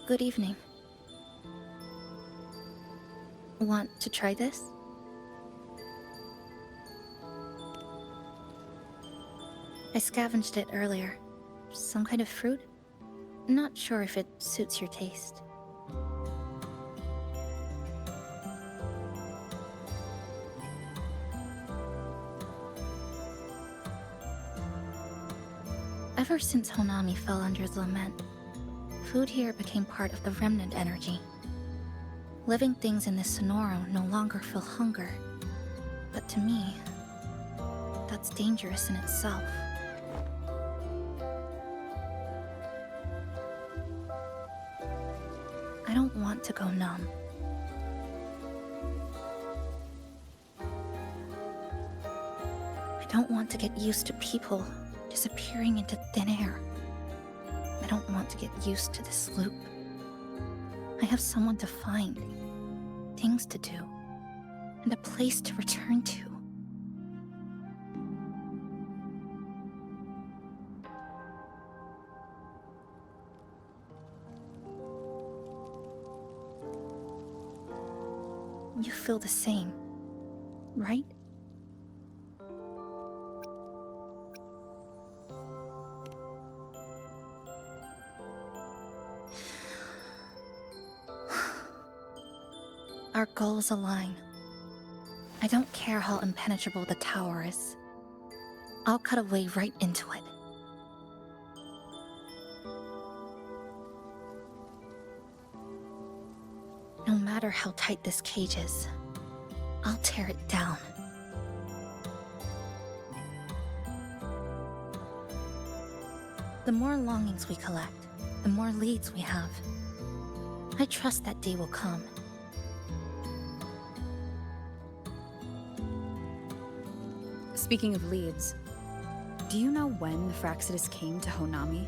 Good evening. Want to try this? I scavenged it earlier. Some kind of fruit? Not sure if it suits your taste. Ever since Honami fell under the lament, food here became part of the remnant energy. Living things in this Sonoro no longer feel hunger. But to me, that's dangerous in itself. I don't want to go numb. I don't want to get used to people disappearing into thin air. I don't want to get used to this loop. I have someone to find, things to do, and a place to return to. You feel the same, right? Our goals align. I don't care how impenetrable the tower is. I'll cut a way right into it. No matter how tight this cage is, I'll tear it down. The more longings we collect, the more leads we have. I trust that day will come. Speaking of leads, do you know when the Fraxidus came to Honami?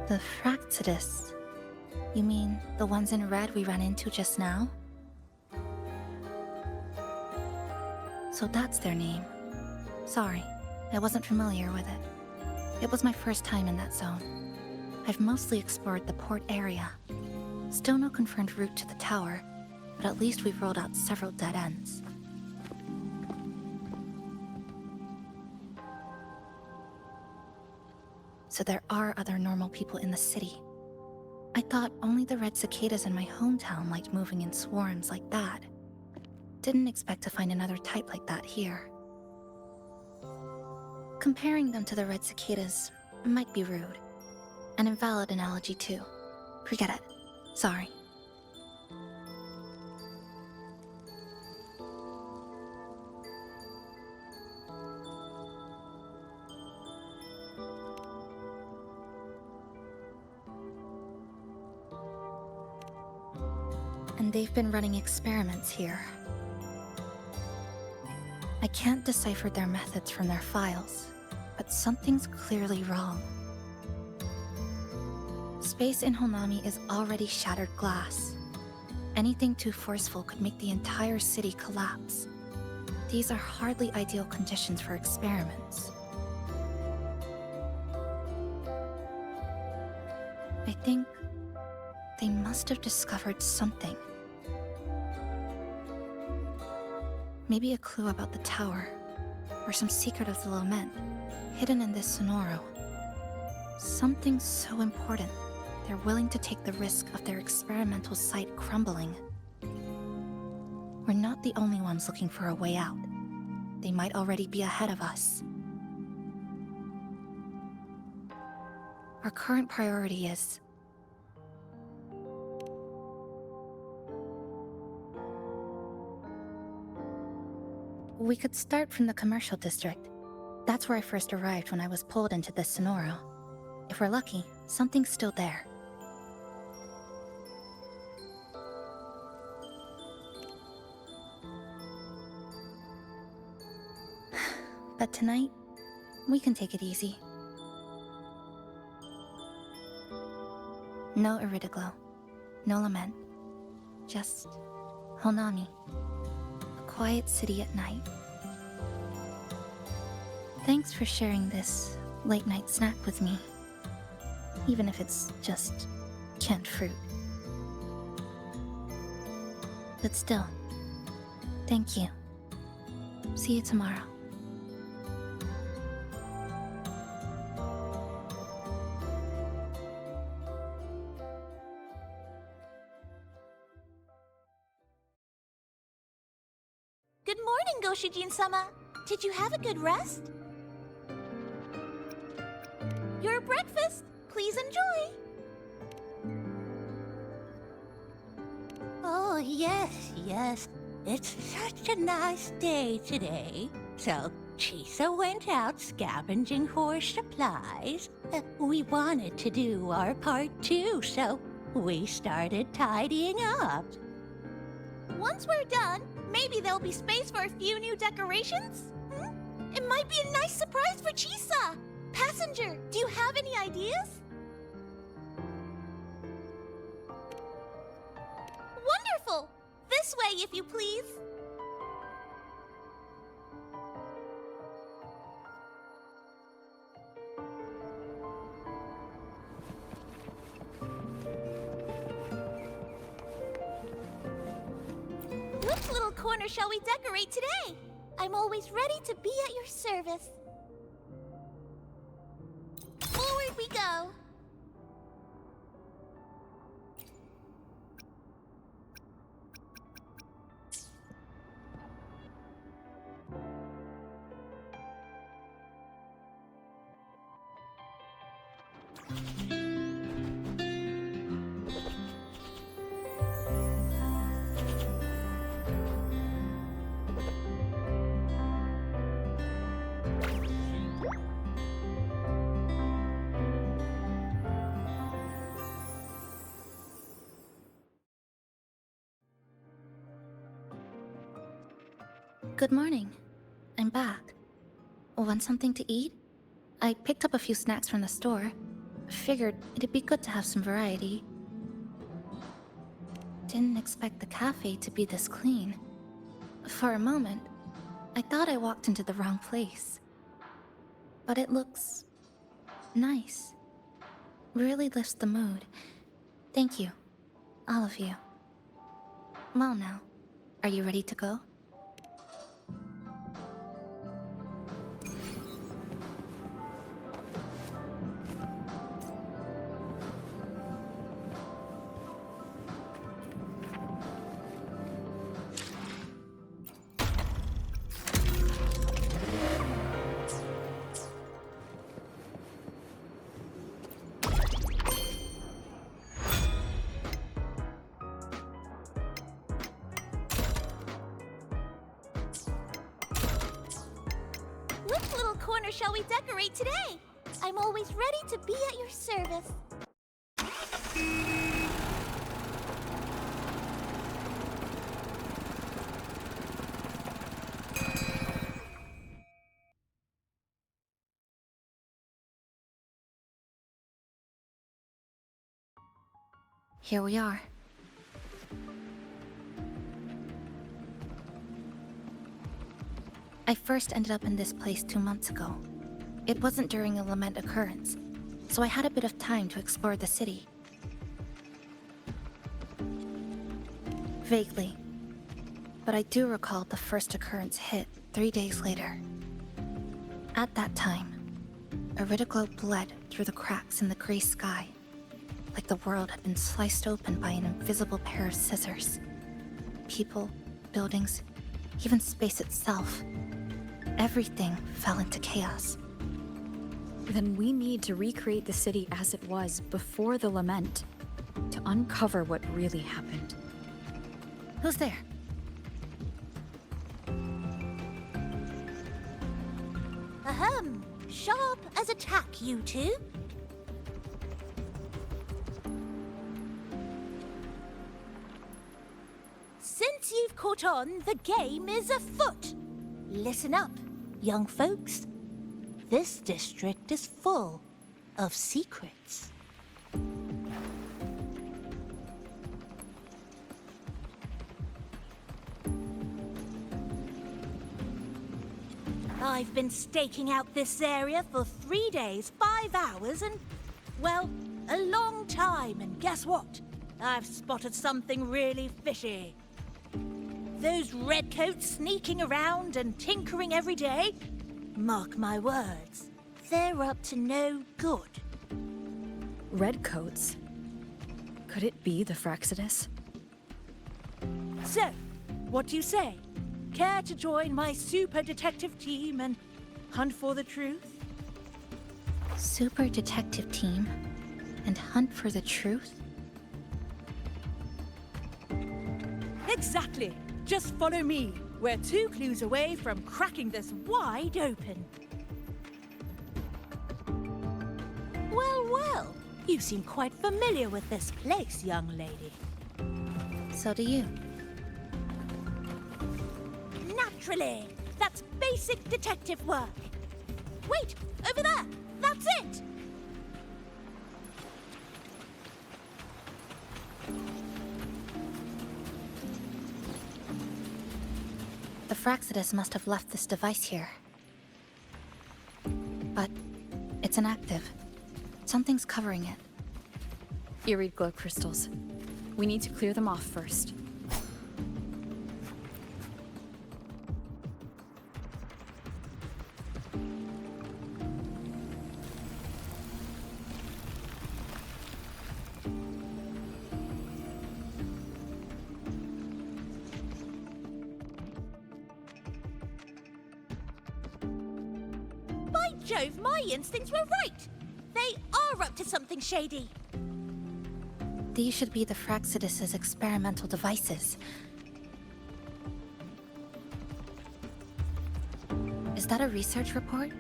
The Fraxidus? You mean the ones in red we ran into just now? So that's their name. Sorry, I wasn't familiar with it. It was my first time in that zone. I've mostly explored the port area. Still no confirmed route to the tower, but at least we've rolled out several dead ends. So there are other normal people in the city. I thought only the red cicadas in my hometown liked moving in swarms like that. Didn't expect to find another type like that here. Comparing them to the red cicadas might be rude. An invalid analogy too. Forget it. Sorry. And they've been running experiments here. I can't decipher their methods from their files, but something's clearly wrong. Space in Honami is already shattered glass. Anything too forceful could make the entire city collapse. These are hardly ideal conditions for experiments. I think they must have discovered something. Maybe a clue about the tower, or some secret of the lament, hidden in this sonoro. Something so important, they're willing to take the risk of their experimental site crumbling. We're not the only ones looking for a way out. They might already be ahead of us. Our current priority is... We could start from the commercial district. That's where I first arrived when I was pulled into this sonoro. If we're lucky, something's still there. But tonight, we can take it easy. No Iridaglow, no lament, just Honami. A quiet city at night. Thanks for sharing this late-night snack with me, even if it's just canned fruit. But still, thank you. See you tomorrow. Good morning, Goshijin-sama. Did you have a good rest? Your breakfast. Please enjoy. Oh, yes. It's such a nice day today. So, Chisa went out scavenging for supplies. We wanted to do our part too, so we started tidying up. Once we're done, maybe there'll be space for a few new decorations? It might be a nice surprise for Chisa. Passenger, do you have any ideas? Wonderful! This way, if you please. Which little corner shall we decorate today? I'm always ready to be at your service. Forward we go. Good morning. I'm back. Want something to eat? I picked up a few snacks from the store. Figured it'd be good to have some variety. Didn't expect the cafe to be this clean. For a moment, I thought I walked into the wrong place. But it looks... nice. Really lifts the mood. Thank you. All of you. Well now, are you ready to go? Which little corner shall we decorate today? I'm always ready to be at your service. Here we are. I first ended up in this place 2 months ago. It wasn't during a lament occurrence, so I had a bit of time to explore the city. Vaguely. but I do recall the first occurrence hit 3 days later. At that time, Iridoglow bled through the cracks in the gray sky, like the world had been sliced open by an invisible pair of scissors. People, buildings, even space itself. Everything fell into chaos. Then we need to recreate the city as it was before the lament, to uncover what really happened. Who's there? Ahem. Sharp as a tack, you two. Since you've caught on, the game is afoot. Listen up, young folks. This district is full of secrets. I've been staking out this area for 3 days, 5 hours, and, well, a long time. And guess what? I've spotted something really fishy. Those redcoats sneaking around and tinkering every day, mark my words, they're up to no good. Redcoats? Could it be the Fraxidus? So, what do you say? Care to join my super detective team and hunt for the truth? Super detective team and hunt for the truth? Exactly. Just follow me. We're 2 clues away from cracking this wide open. Well, well. You seem quite familiar with this place, young lady. So do you. Naturally. That's basic detective work. Wait, over there. That's it. The Fraxidus must have left this device here. But it's inactive. Something's covering it. Eerie glow crystals. We need to clear them off first. By Jove, my instincts were right. They are up to something shady. These should be the Fraxidus's experimental devices. Is that a research report?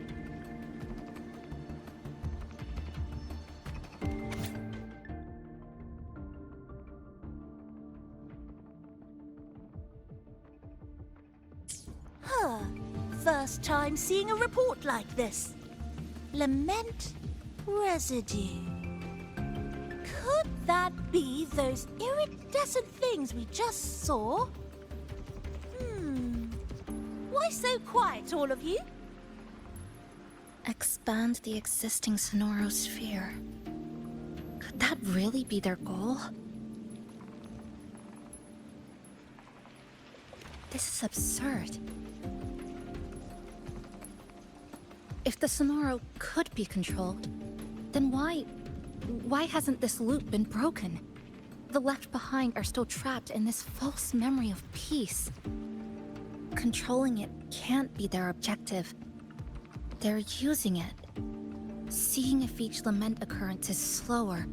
Huh. First time seeing a report like this. Lament residue. Could that be those iridescent things we just saw? Why so quiet, all of you? Expand the existing Sonoro sphere. Could that really be their goal? This is absurd. If the Sonoro could be controlled, then why hasn't this loop been broken? The left behind are still trapped in this false memory of peace. Controlling it can't be their objective. They're using it. Seeing if each lament occurrence is slower,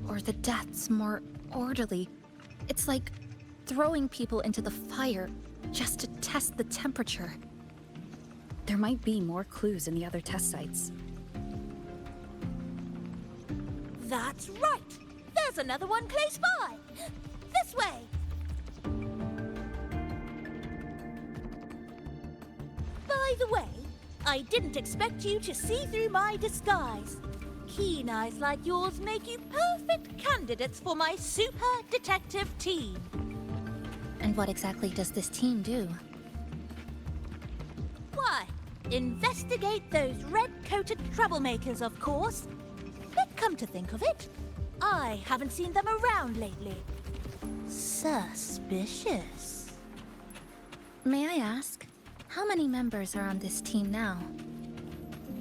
or the deaths more orderly. It's like throwing people into the fire just to test the temperature. There might be more clues in the other test sites. That's right! There's another one close by! This way! By the way, I didn't expect you to see through my disguise. Keen eyes like yours make you perfect candidates for my super detective team. And what exactly does this team do? Why, investigate those red-coated troublemakers, of course. But come to think of it, I haven't seen them around lately. Suspicious. May I ask, how many members are on this team now?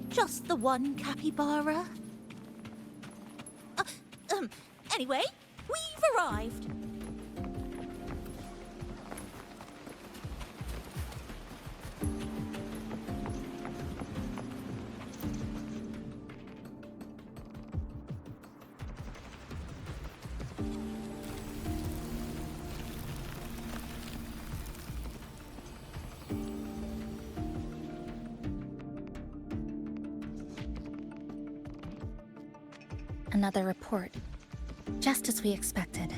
Just the one capybara. Anyway, we've arrived. Another report. Just as we expected.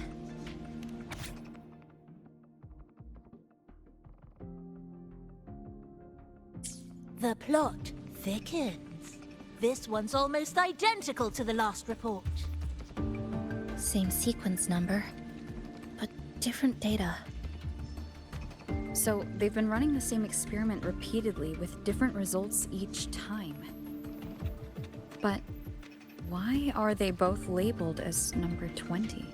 The plot thickens. This one's almost identical to the last report. Same sequence number, but different data. So they've been running the same experiment repeatedly with different results each time. But why are they both labeled as number 20?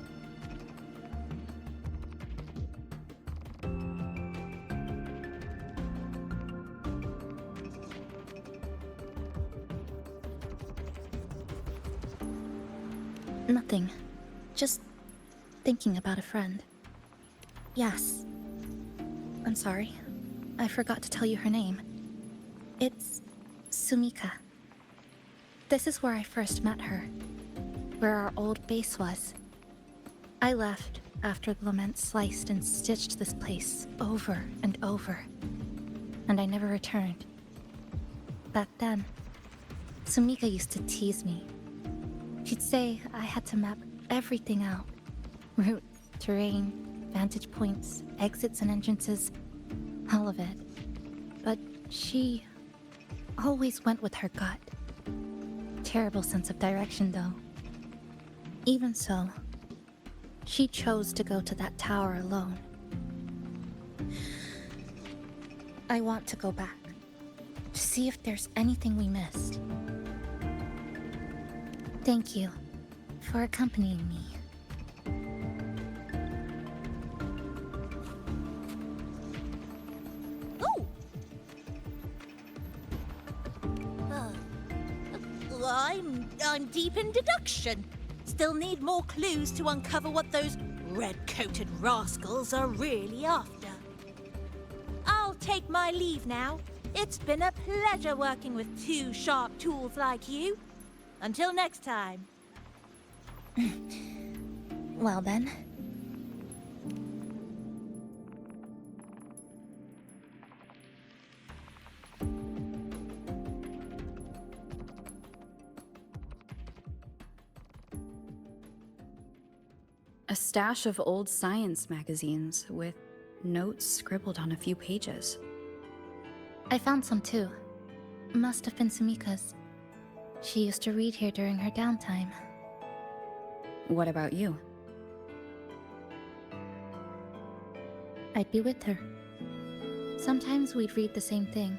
Nothing. Just thinking about a friend. Yes. I'm sorry. I forgot to tell you her name. It's Sumika. This is where I first met her. Where our old base was. I left after the lament sliced and stitched this place over and over. And I never returned. Back then, Sumika used to tease me. She'd say I had to map everything out. Route, terrain, vantage points, exits and entrances, all of it. But she always went with her gut. Terrible sense of direction, though. Even so, she chose to go to that tower alone. I want to go back, to see if there's anything we missed. Thank you for accompanying me. Oh! I'm deep in deduction. Still need more clues to uncover what those red-coated rascals are really after. I'll take my leave now. It's been a pleasure working with two sharp tools like you. Until next time. Well then. A stash of old science magazines with notes scribbled on a few pages. I found some too. Must have been Sumika's. She used to read here during her downtime. What about you? I'd be with her. Sometimes we'd read the same thing.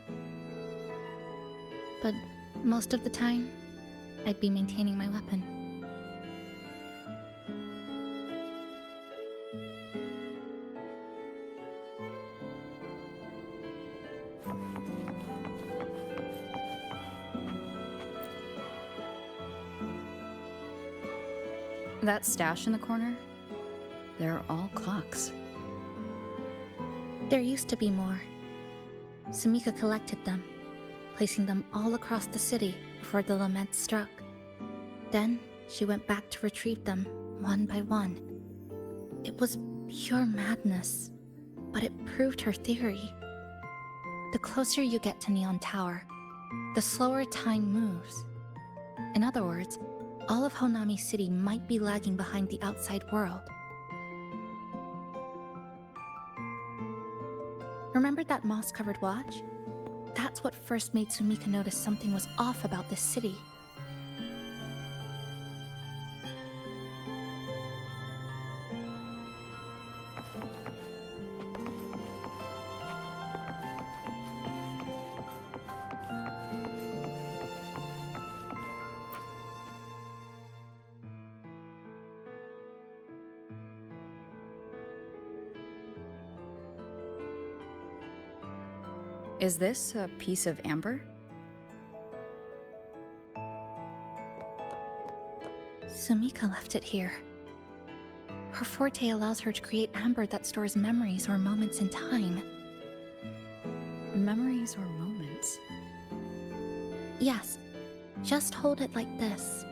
But most of the time, I'd be maintaining my weapon. That stash in the corner? They're all clocks. There used to be more. Sumika collected them, placing them all across the city before the lament struck. Then she went back to retrieve them one by one. It was pure madness, but it proved her theory. The closer you get to Neon Tower, the slower time moves. In other words, all of Honami City might be lagging behind the outside world. Remember that moss-covered watch? That's what first made Sumika notice something was off about this city. Is this a piece of amber? Sumika left it here. Her forte allows her to create amber that stores memories or moments in time. Memories or moments? Yes. Just hold it like this.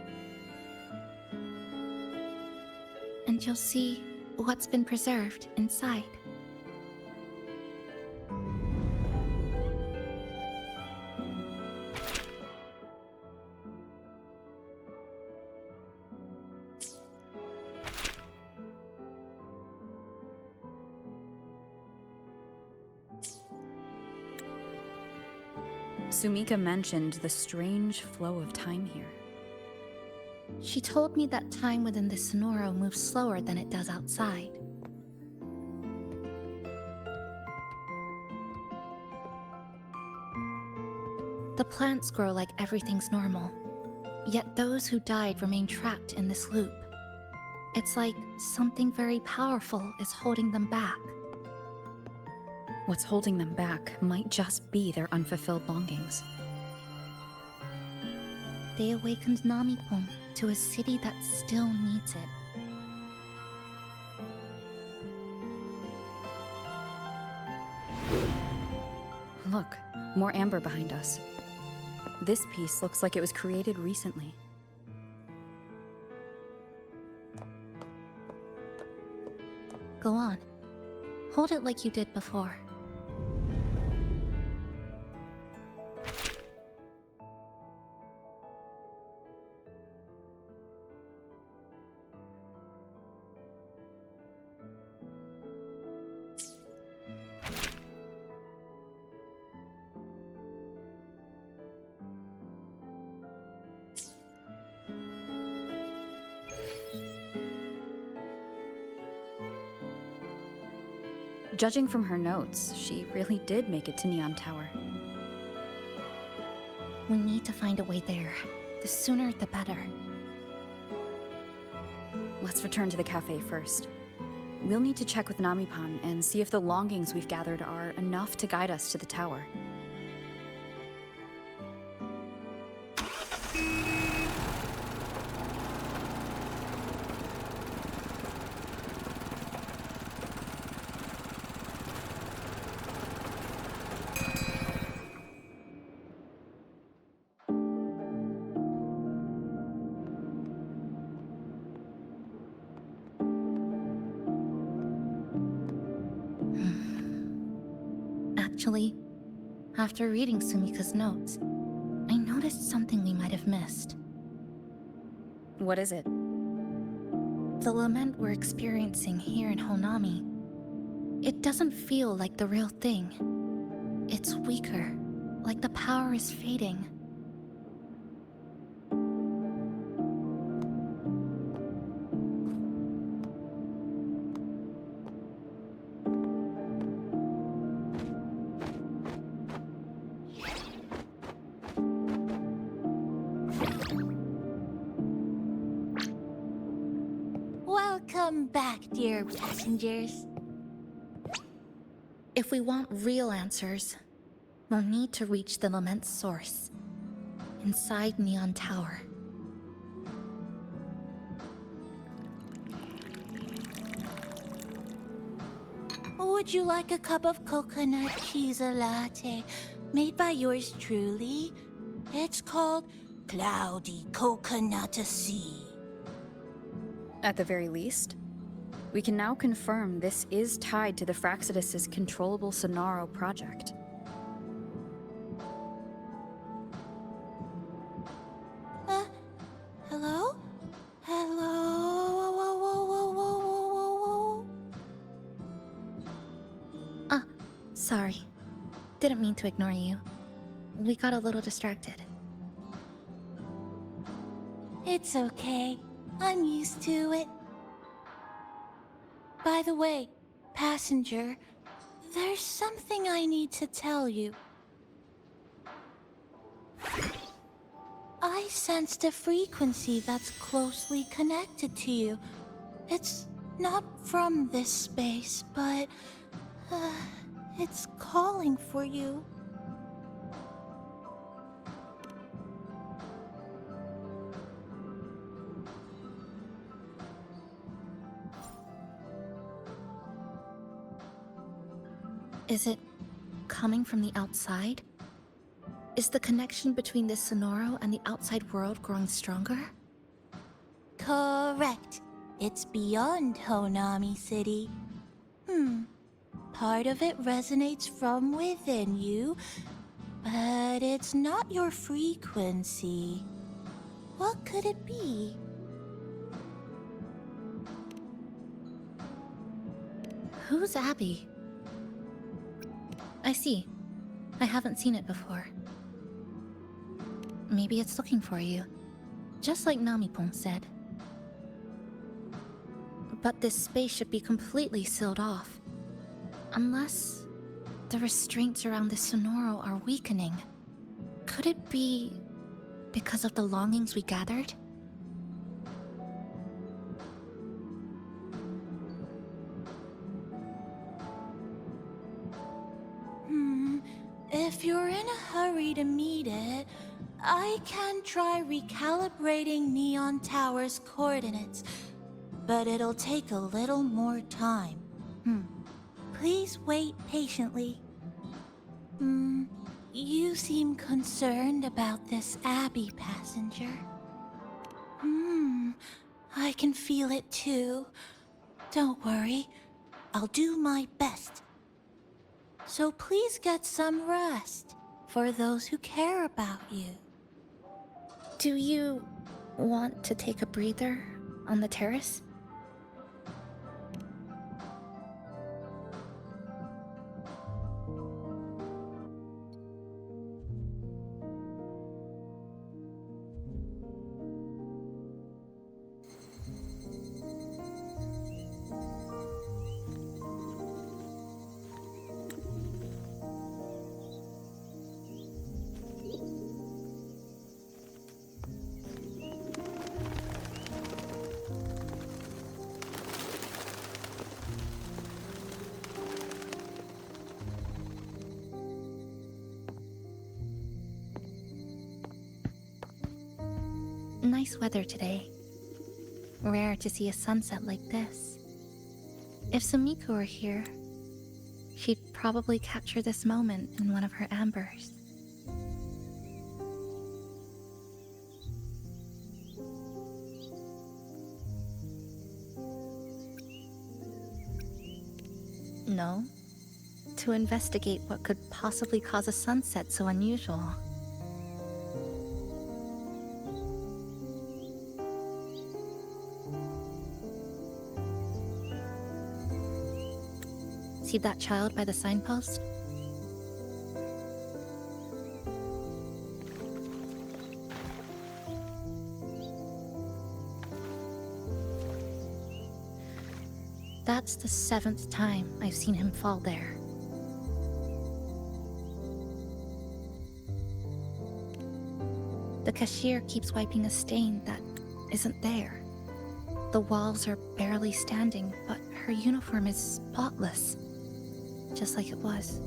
And you'll see what's been preserved inside. Sumika mentioned the strange flow of time here. She told me that time within the Sonoro moves slower than it does outside. The plants grow like everything's normal, yet those who died remain trapped in this loop. It's like something very powerful is holding them back. What's holding them back might just be their unfulfilled longings. They awakened Namipon to a city that still needs it. Look, more amber behind us. This piece looks like it was created recently. Go on. Hold it like you did before. Judging from her notes, she really did make it to Neon Tower. We need to find a way there. The sooner, the better. Let's return to the cafe first. We'll need to check with Namipon and see if the longings we've gathered are enough to guide us to the tower. Actually, after reading Sumika's notes, I noticed something we might have missed. What is it? The lament we're experiencing here in Honami. It doesn't feel like the real thing. It's weaker, like the power is fading. Welcome back, dear passengers. If we want real answers, we'll need to reach the lament's source, inside Neon Tower. Would you like a cup of coconut cheese latte made by yours truly? It's called Cloudy Coconut Sea. At the very least, we can now confirm this is tied to the Fraxidus' controllable Sonaro project. Hello? Hello? Whoa, whoa, whoa, whoa, whoa, whoa, whoa. Sorry. Didn't mean to ignore you. We got a little distracted. It's okay. I'm used to it. By the way, passenger, there's something I need to tell you. I sensed a frequency that's closely connected to you. It's not from this space, but it's calling for you. Is it coming from the outside? Is the connection between this Sonoro and the outside world growing stronger? Correct. It's beyond Honami City. Part of it resonates from within you, but it's not your frequency. What could it be? Who's Abby? I see. I haven't seen it before. Maybe it's looking for you, just like Namipon said. But this space should be completely sealed off. Unless the restraints around the Sonoro are weakening. Could it be because of the longings we gathered? If you're in a hurry to meet it, I can try recalibrating Neon Tower's coordinates, but it'll take a little more time. Please wait patiently. You seem concerned about this Abby passenger. I can feel it too. Don't worry, I'll do my best. So please get some rest for those who care about you. Do you want to take a breather on the terrace? Nice weather today. Rare to see a sunset like this. If Sumiko were here, she'd probably capture this moment in one of her ambers. No, to investigate what could possibly cause a sunset so unusual. See that child by the signpost? That's the 7th time I've seen him fall there. The cashier keeps wiping a stain that isn't there. The walls are barely standing, but her uniform is spotless, just like it was.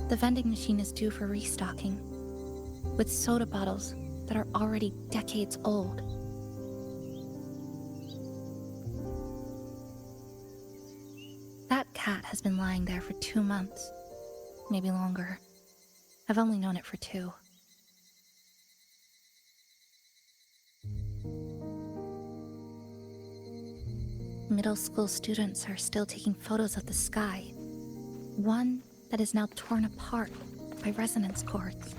The vending machine is due for restocking, with soda bottles that are already decades old. That cat has been lying there for 2 months, maybe longer. I've only known it for 2. Middle school students are still taking photos of the sky. One that is now torn apart by resonance cords.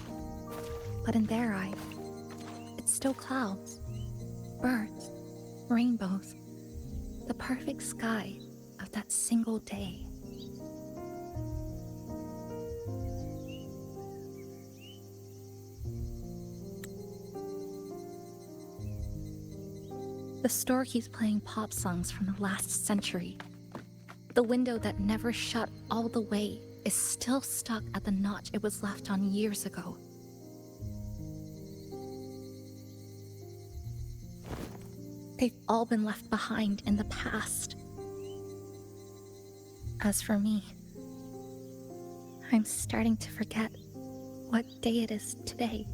But in their eye, it's still clouds, birds, rainbows, the perfect sky of that single day. The store keeps playing pop songs from the last century. The window that never shut all the way is still stuck at the notch it was left on years ago. They've all been left behind in the past. As for me, I'm starting to forget what day it is today.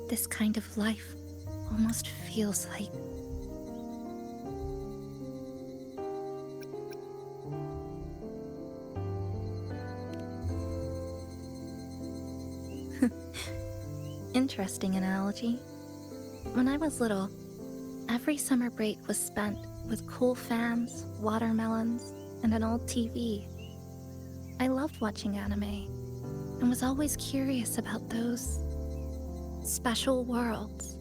This kind of life almost feels like Interesting analogy. When I was little, every summer break was spent with cool fans, watermelons, and an old TV. I loved watching anime, and was always curious about those special worlds.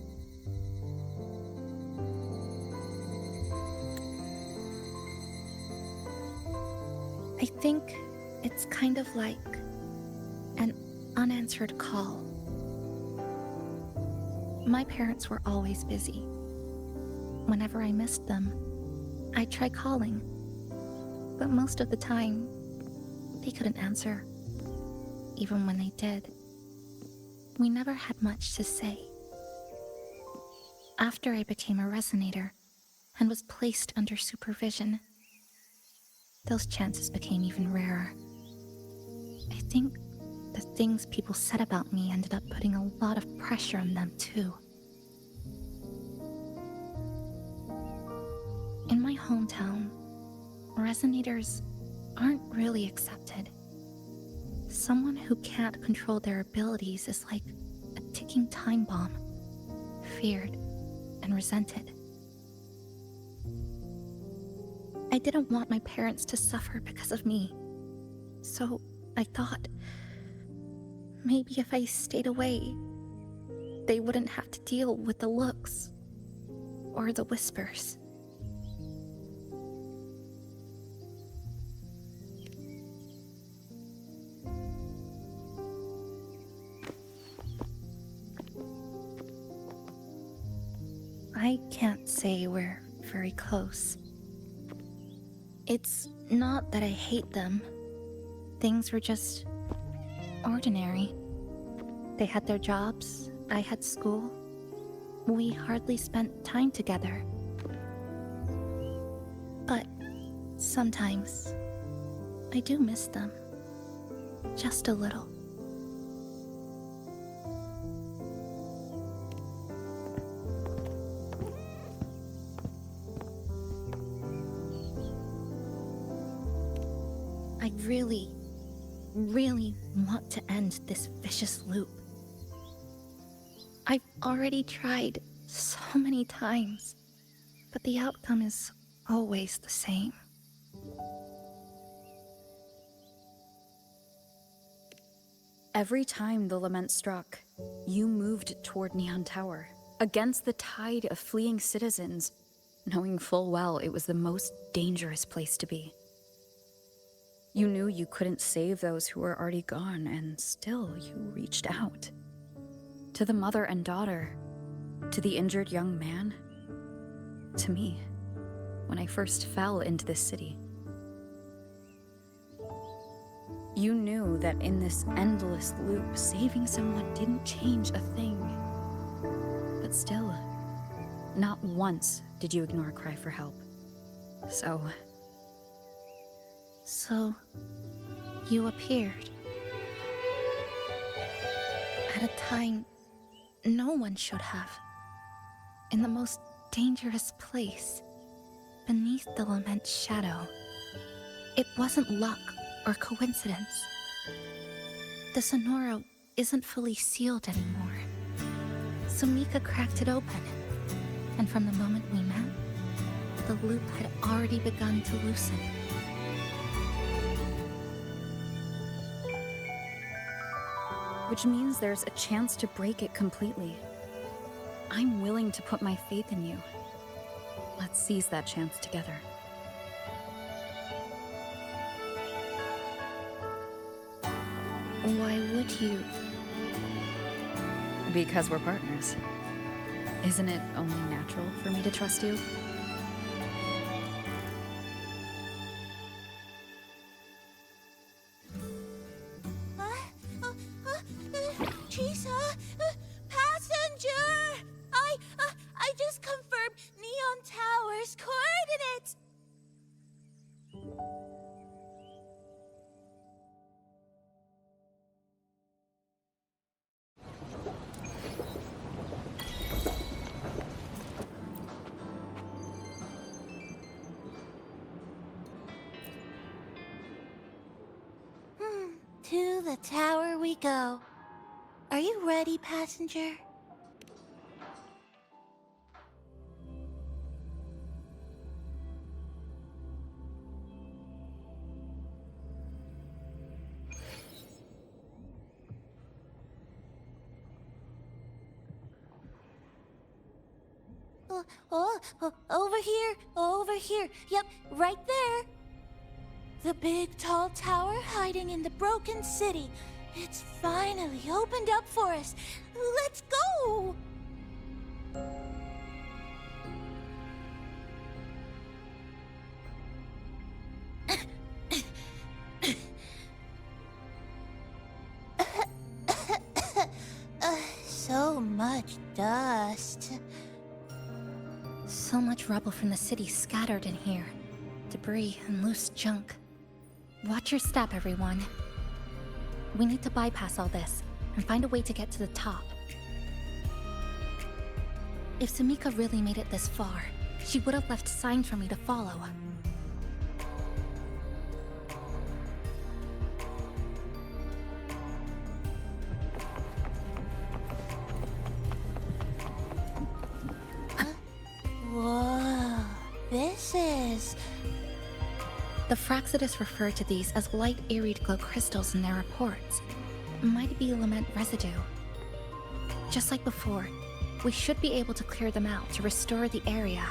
I think it's kind of like an unanswered call. My parents were always busy. Whenever I missed them, I'd try calling, but most of the time, they couldn't answer. Even when they did, we never had much to say. After I became a resonator and was placed under supervision, those chances became even rarer. I think the things people said about me ended up putting a lot of pressure on them too. In my hometown, resonators aren't really accepted. Someone who can't control their abilities is like a ticking time bomb, feared and resented. I didn't want my parents to suffer because of me, so I thought maybe if I stayed away, they wouldn't have to deal with the looks or the whispers. I can't say we're very close. It's not that I hate them. Things were just ordinary. They had their jobs, I had school. We hardly spent time together. But sometimes, I do miss them. Just a little. I really want to end this vicious loop. I've already tried so many times, but the outcome is always the same. Every time the lament struck, you moved toward Neon Tower, against the tide of fleeing citizens, knowing full well it was the most dangerous place to be. You knew you couldn't save those who were already gone, and still you reached out. To the mother and daughter, to the injured young man, to me, when I first fell into this city. You knew that in this endless loop, saving someone didn't change a thing. But still, not once did you ignore a cry for help. So, you appeared. At a time no one should have. In the most dangerous place, beneath the lament's shadow. It wasn't luck or coincidence. The Sonoro isn't fully sealed anymore. So Mika cracked it open, and from the moment we met, the loop had already begun to loosen. which means there's a chance to break it completely. I'm willing to put my faith in you. Let's seize that chance together. Why would you? Because we're partners. Isn't it only natural for me to trust you? Chisa, passenger! I just confirmed Neon Tower's coordinates. To the tower we go. Are you ready, passenger? Over here. Yep, right there. The big tall tower hiding in the broken city. It's finally opened up for us. Let's go! So much dust. So much rubble from the city scattered in here. Debris and loose junk. Watch your step, everyone. We need to bypass all this and find a way to get to the top. If Sumika really made it this far, she would have left signs for me to follow. Whoa, this is... The Fraxidus refer to these as light iried glow crystals in their reports. Might be element residue. Just like before, we should be able to clear them out to restore the area.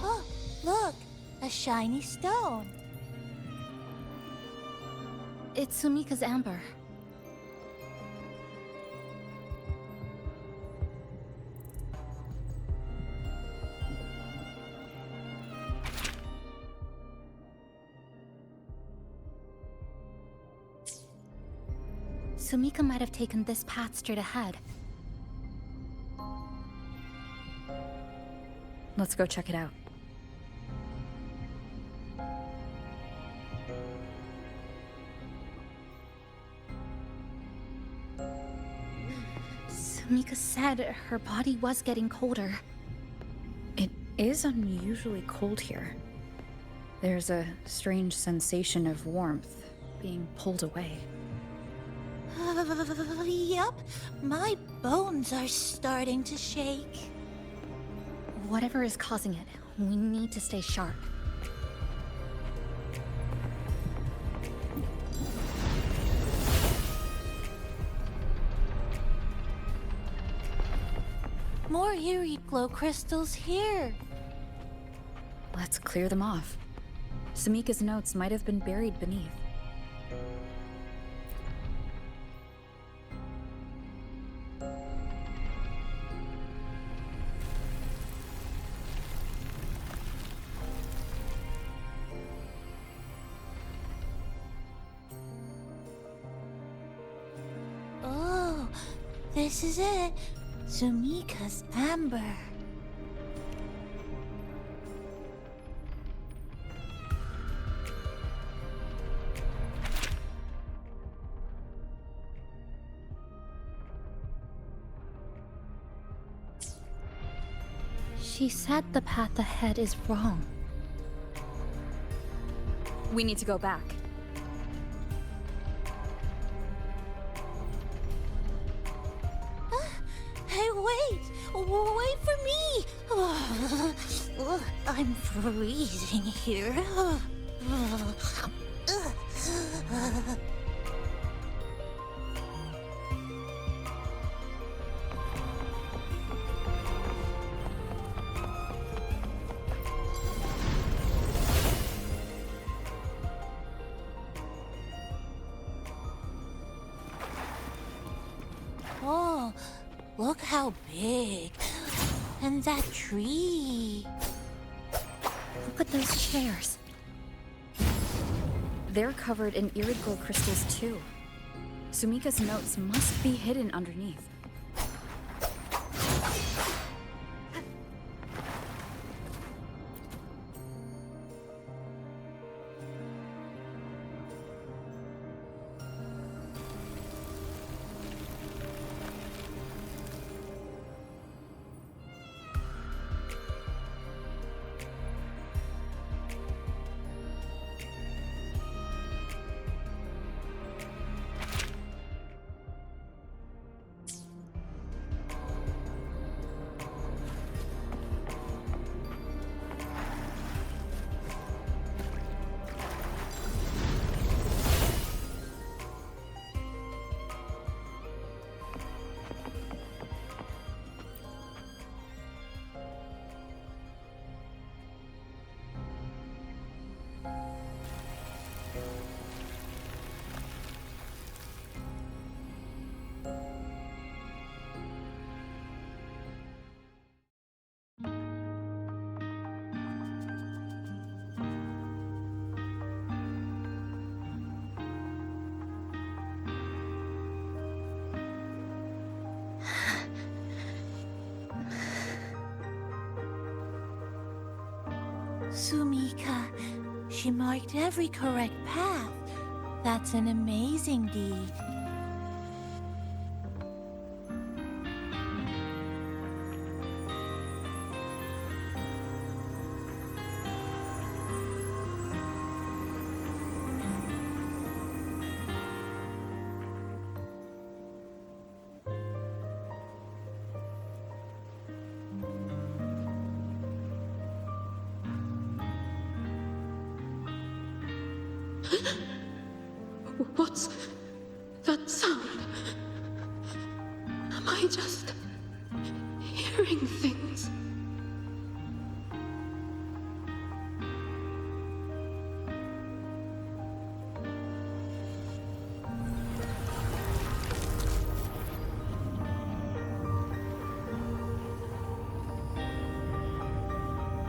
Oh, look! A shiny stone. It's Sumika's amber. Sumika might have taken this path straight ahead. Let's go check it out. Sumika said her body was getting colder. It is unusually cold here. There's a strange sensation of warmth being pulled away. Yup, my bones are starting to shake. Whatever is causing it, we need to stay sharp. More eerie glow crystals here. Let's clear them off. Sumika's notes might have been buried beneath. Oh, this is it. Sumika's amber. She said the path ahead is wrong. We need to go back. Hey, wait! Wait for me! I'm freezing here. Oh, look how big. And that tree. Look at those chairs. They're covered in irid glow crystals too. Sumika's notes must be hidden underneath. Sumika. She marked every correct path. That's an amazing deed. What's that sound? Am I just hearing things?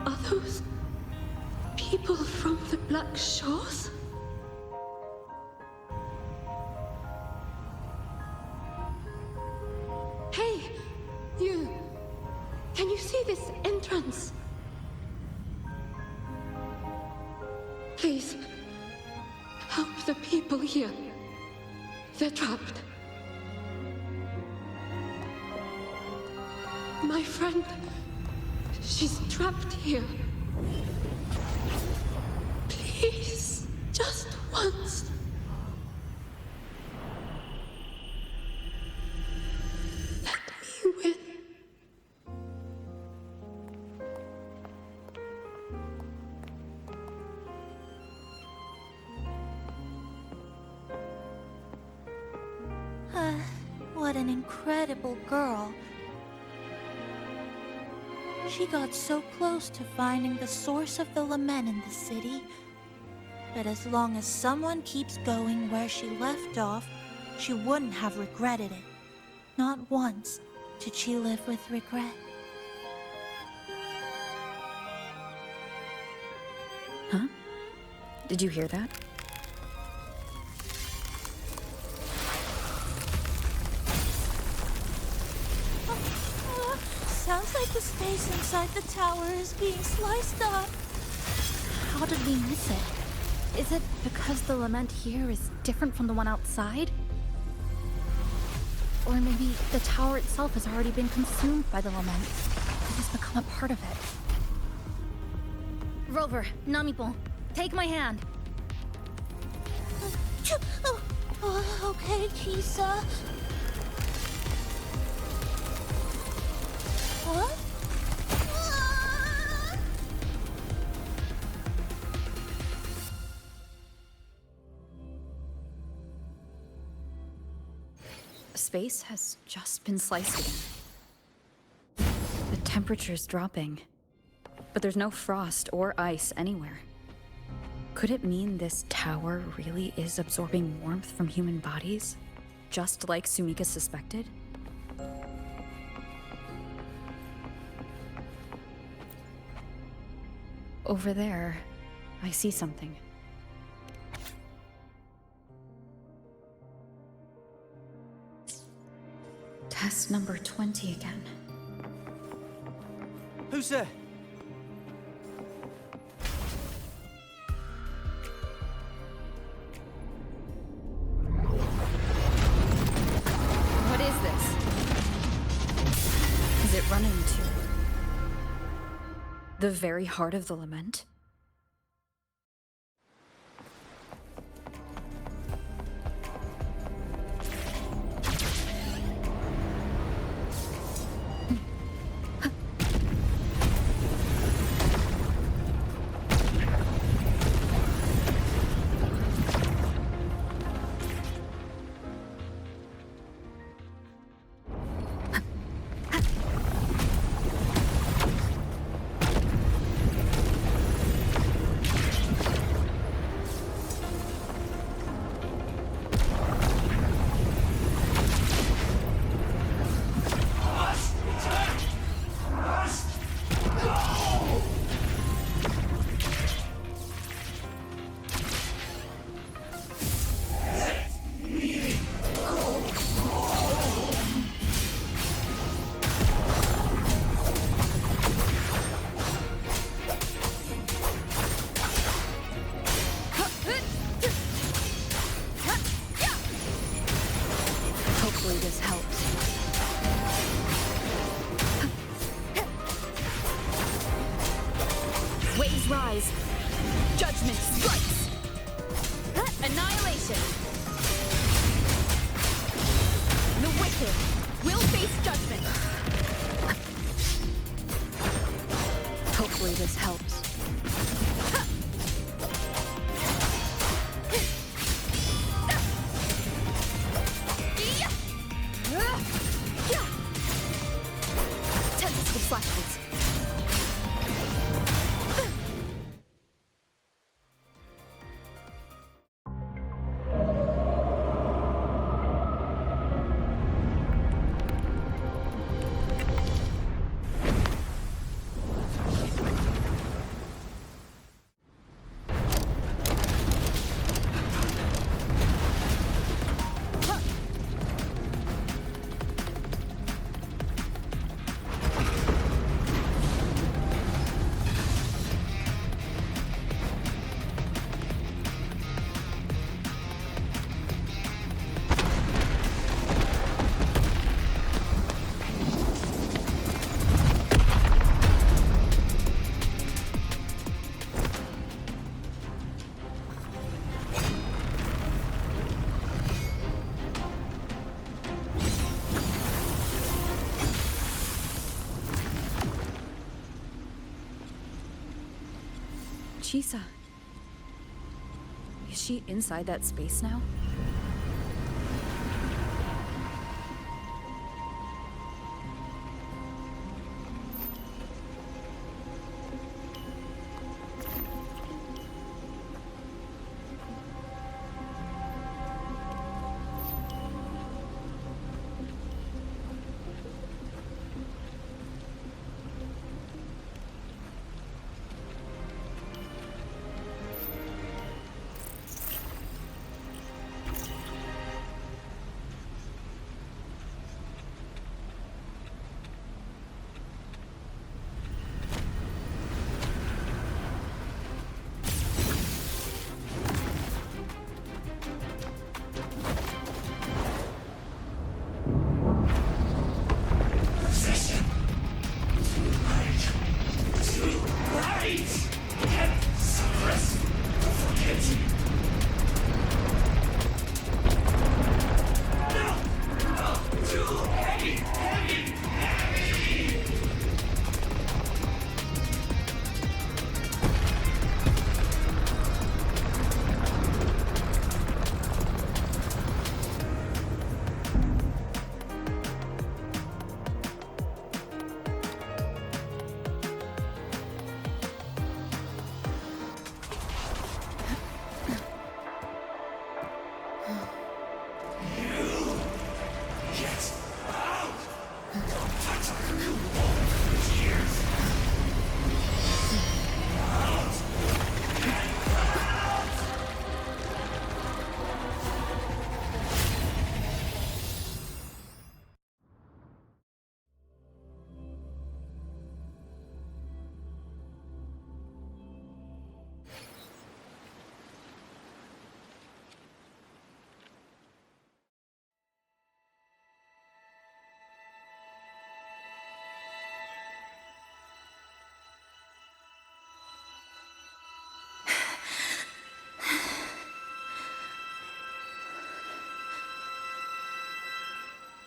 Are those people from the Black Shores? Hey, you! Can you see this entrance? Please, help the people here. They're trapped. My friend, she's trapped here. Please, just once. What an incredible girl. She got so close to finding the source of the lament in the city. But as long as someone keeps going where she left off, she wouldn't have regretted it. Not once did she live with regret. Huh? Did you hear that? Sounds like the space inside the tower is being sliced up. How did we miss it? Is it because the lament here is different from the one outside? Or maybe the tower itself has already been consumed by the lament. It has become a part of it. Rover, Namipon, take my hand. Okay, Chisa. What? Space has just been sliced again. The temperature's dropping, but there's no frost or ice anywhere. Could it mean this tower really is absorbing warmth from human bodies, just like Sumika suspected? Over there, I see something. Test number 20 again. Who's there? What is this? Is it running to the very heart of the lament? Hopefully this helps. Waves rise. Judgment strikes. Annihilation. The wicked will face judgment. Hopefully this helps. Tempest with flashlights. Chisa. Is she inside that space now?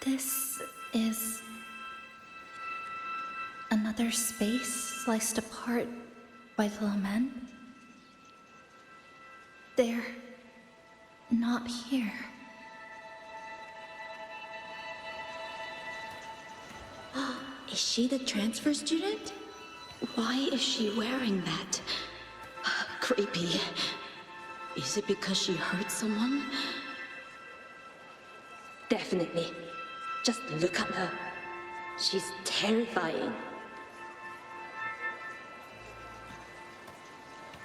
This is another space sliced apart by the lament. They're not here. Is she the transfer student? Why is she wearing that? Creepy. Is it because she hurt someone? Definitely. Just look at her. She's terrifying.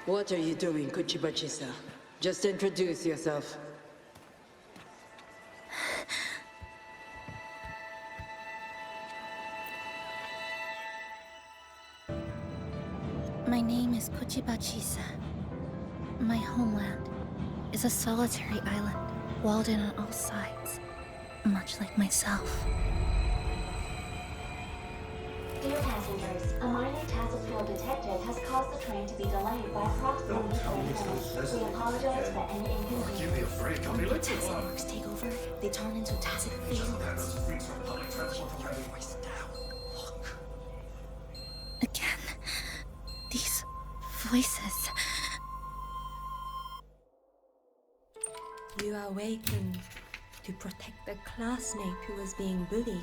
What are you doing, Kuchibachi-san? Just introduce yourself. My name is Kuchibachi-sa. My homeland is a solitary island, walled in on all sides. much like myself. Dear passengers, a minor tacit field detected has caused the train to be delayed by approximately 30 minutes. We apologize for any inconvenience. Give me a break, I'll be late to Tacit work. marks take over, they turn into tacit fields. Again, these voices. You are awakened to protect the classmate who was being bullied.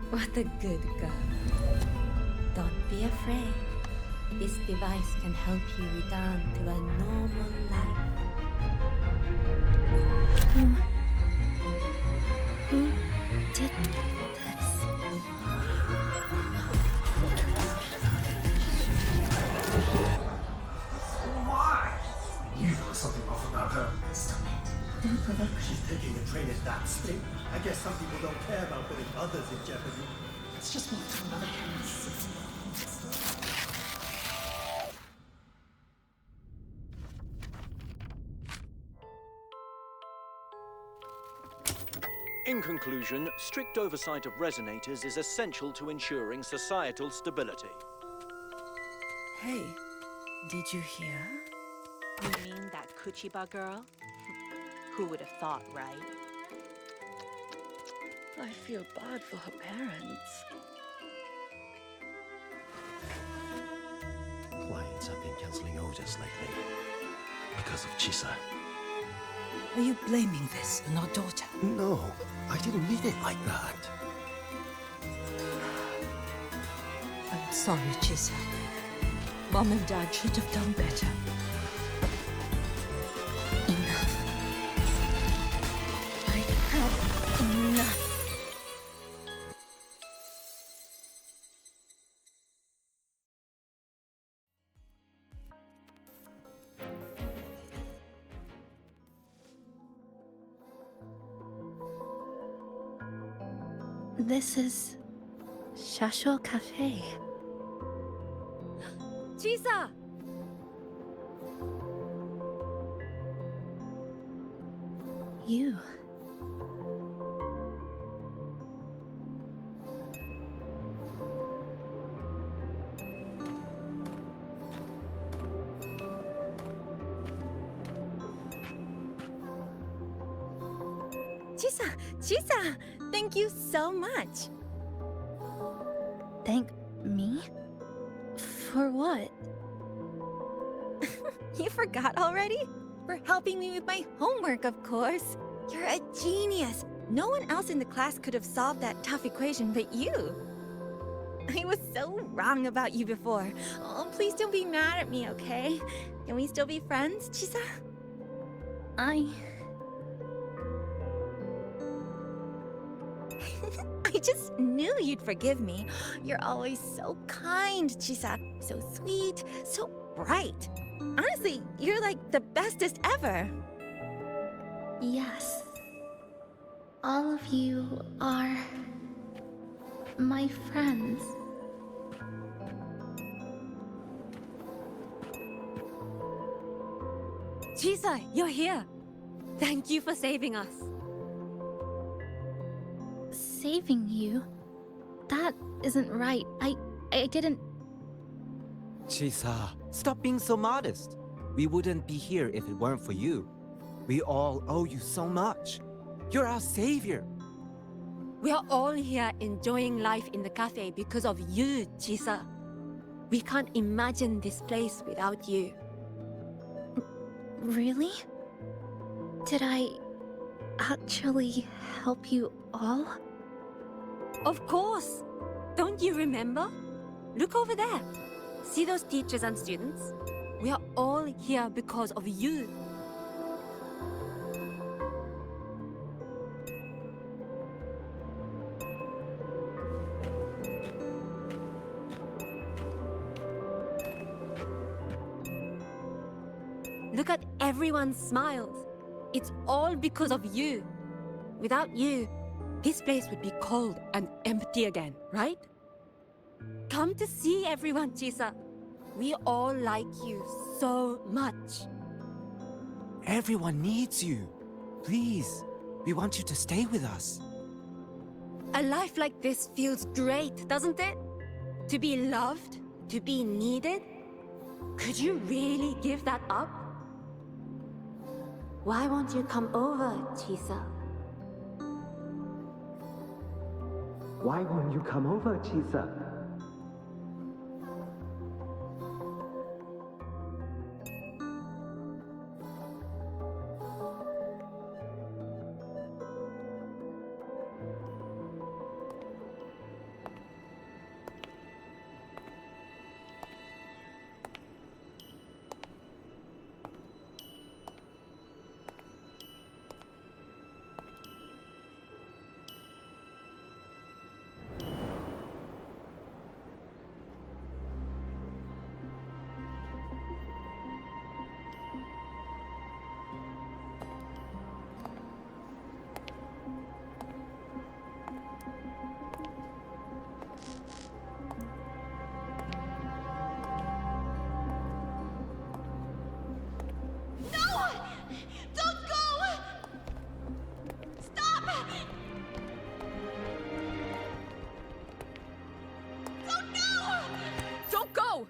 What a good girl. Don't be afraid. This device can help you return to a normal life. Who did this? Why? You know something off about her. Stop it. She's taking the train at that speed. I guess some people don't care about putting others in jeopardy. Let's just move to another premise. In conclusion, strict oversight of resonators is essential to ensuring societal stability. Hey, did you hear? You mean that Kuchiba girl? Who would have thought, right? I feel bad for her parents. Clients have been canceling orders lately because of Chisa. Are you blaming this on our daughter? No, I didn't mean it like that. I'm sorry, Chisa. Mom and Dad should have done better. Enough. I had enough. This is Shasho Cafe. Chisa! You. Chisa! Chisa! Thank you so much! Thank me? For what? You forgot already? For helping me with my homework, of course. You're a genius. No one else in the class could have solved that tough equation but you. I was so wrong about you before. Oh, please don't be mad at me, okay? Can we still be friends, Chisa? I just knew you'd forgive me. You're always so kind, Chisa. So sweet, so bright. Honestly, you're like the bestest ever. Yes. All of you are my friends. Chisa, you're here. Thank you for saving us. Saving you? That isn't right. I didn't... Chisa, stop being so modest. We wouldn't be here if it weren't for you. We all owe you so much. You're our savior. We are all here enjoying life in the cafe because of you, Chisa. We can't imagine this place without you. Really? Did I actually help you all? Of course! Don't you remember? Look over there. See those teachers and students? We are all here because of you. Look at everyone's smiles. It's all because of you. Without you, this place would be cold and empty again, right? Come to see everyone, Chisa. We all like you so much. Everyone needs you. Please, We want you to stay with us. A life like this feels great, doesn't it? To be loved, to be needed. Could you really give that up? Why won't you come over, Chisa? Why won't you come over, Chisa? Don't go!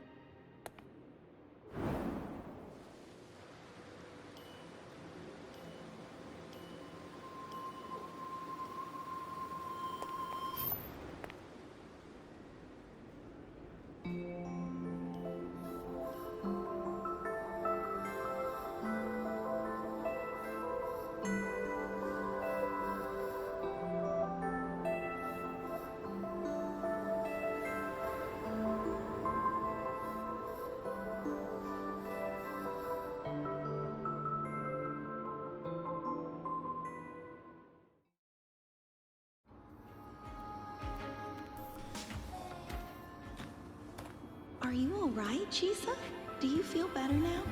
Are you alright, Chisa? Do you feel better now?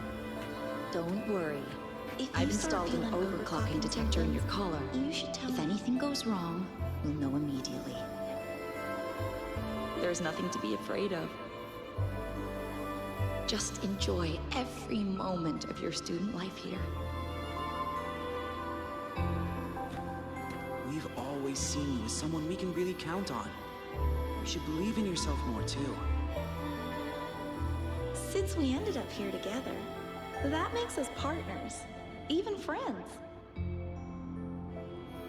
Don't worry. If I've you start installed an feeling overclocking detector in your collar. You should tell If me. anything goes wrong, we'll know immediately. There's nothing to be afraid of. Just enjoy every moment of your student life here. We've always seen you as someone we can really count on. You should believe in yourself more, too. Since we ended up here together, that makes us partners, even friends.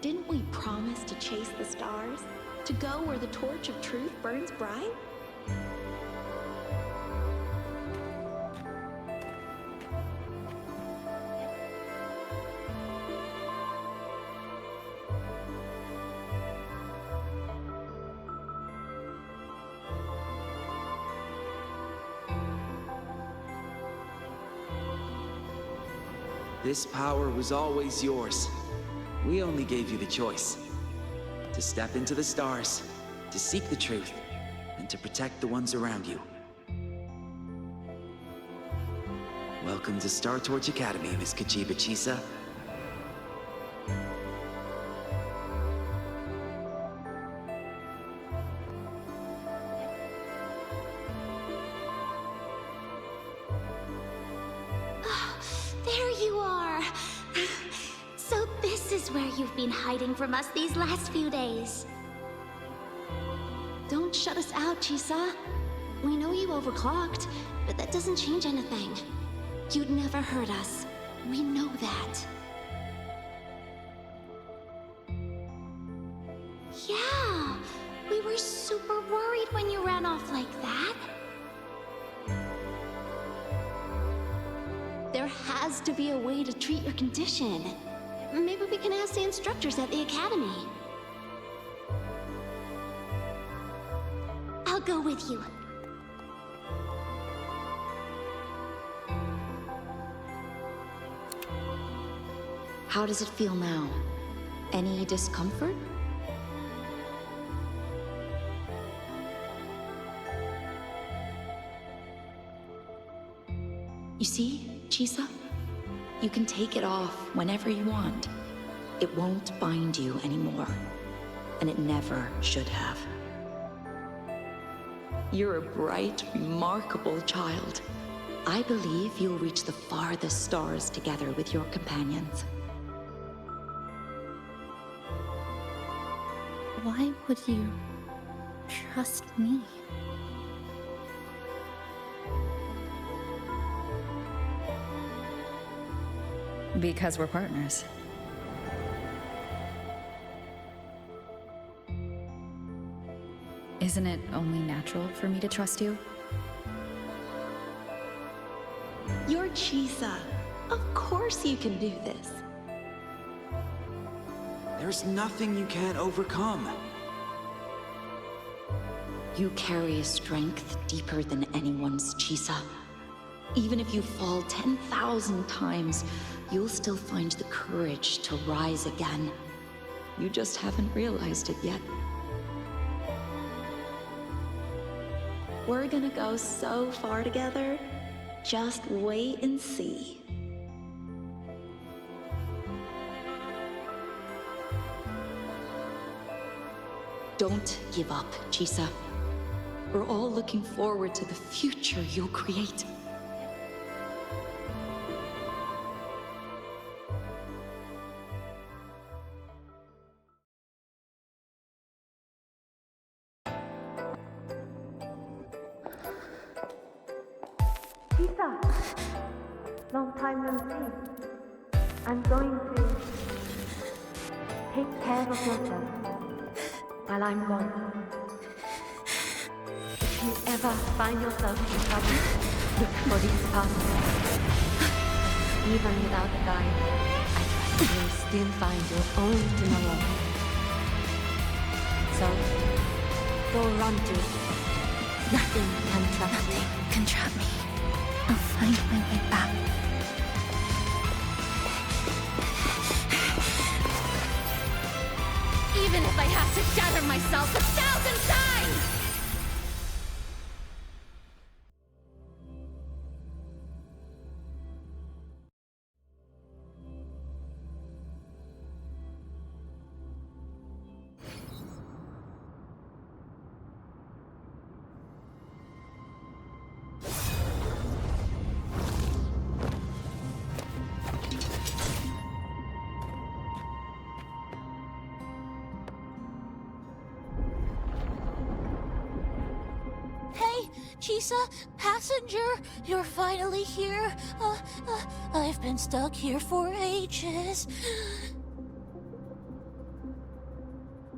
Didn't we promise to chase the stars? To go where the torch of truth burns bright? This power was always yours. We only gave you the choice. To step into the stars, to seek the truth, and to protect the ones around you. Welcome to Star Torch Academy, Miss Kachiba Chisa. There you are! So this is where you've been hiding from us these last few days. Don't shut us out, Chisa. We know you overclocked, but that doesn't change anything. You'd never hurt us. We know that. Yeah, we were super worried when you ran off like that. There has to be a way to treat your condition. Maybe we can ask the instructors at the academy. I'll go with you. How does it feel now? Any discomfort? You see, Chisa? You can take it off whenever you want. It won't bind you anymore. And it never should have. You're a bright, remarkable child. I believe you'll reach the farthest stars together with your companions. Why would you trust me? Because we're partners. Isn't it only natural for me to trust you? You're Chisa. Of course you can do this. There's nothing you can't overcome. You carry a strength deeper than anyone's, Chisa. Even if you fall 10,000 times, you'll still find the courage to rise again. You just haven't realized it yet. We're gonna go so far together. Just wait and see. Don't give up, Chisa. We're all looking forward to the future you'll create. Chisa! Long time no see. I'm going to take care of yourself while I'm gone. If you ever find yourself in trouble, look for these paths. Even without a guide, I trust you'll still find your own tomorrow. So, go run to it. Nothing can trap me. Nothing can trap me. I'll find my way back. Even if I have to shatter myself 1,000 times! Chisa, passenger, you're finally here. I've been stuck here for ages.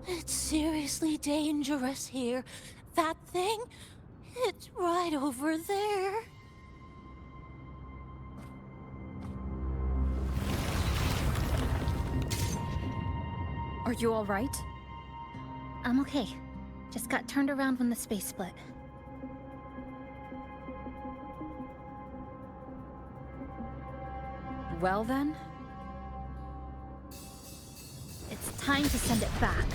It's seriously dangerous here. That thing, it's right over there. Are you all right? I'm okay. Just got turned around when the space split. Well then? It's time to send it back.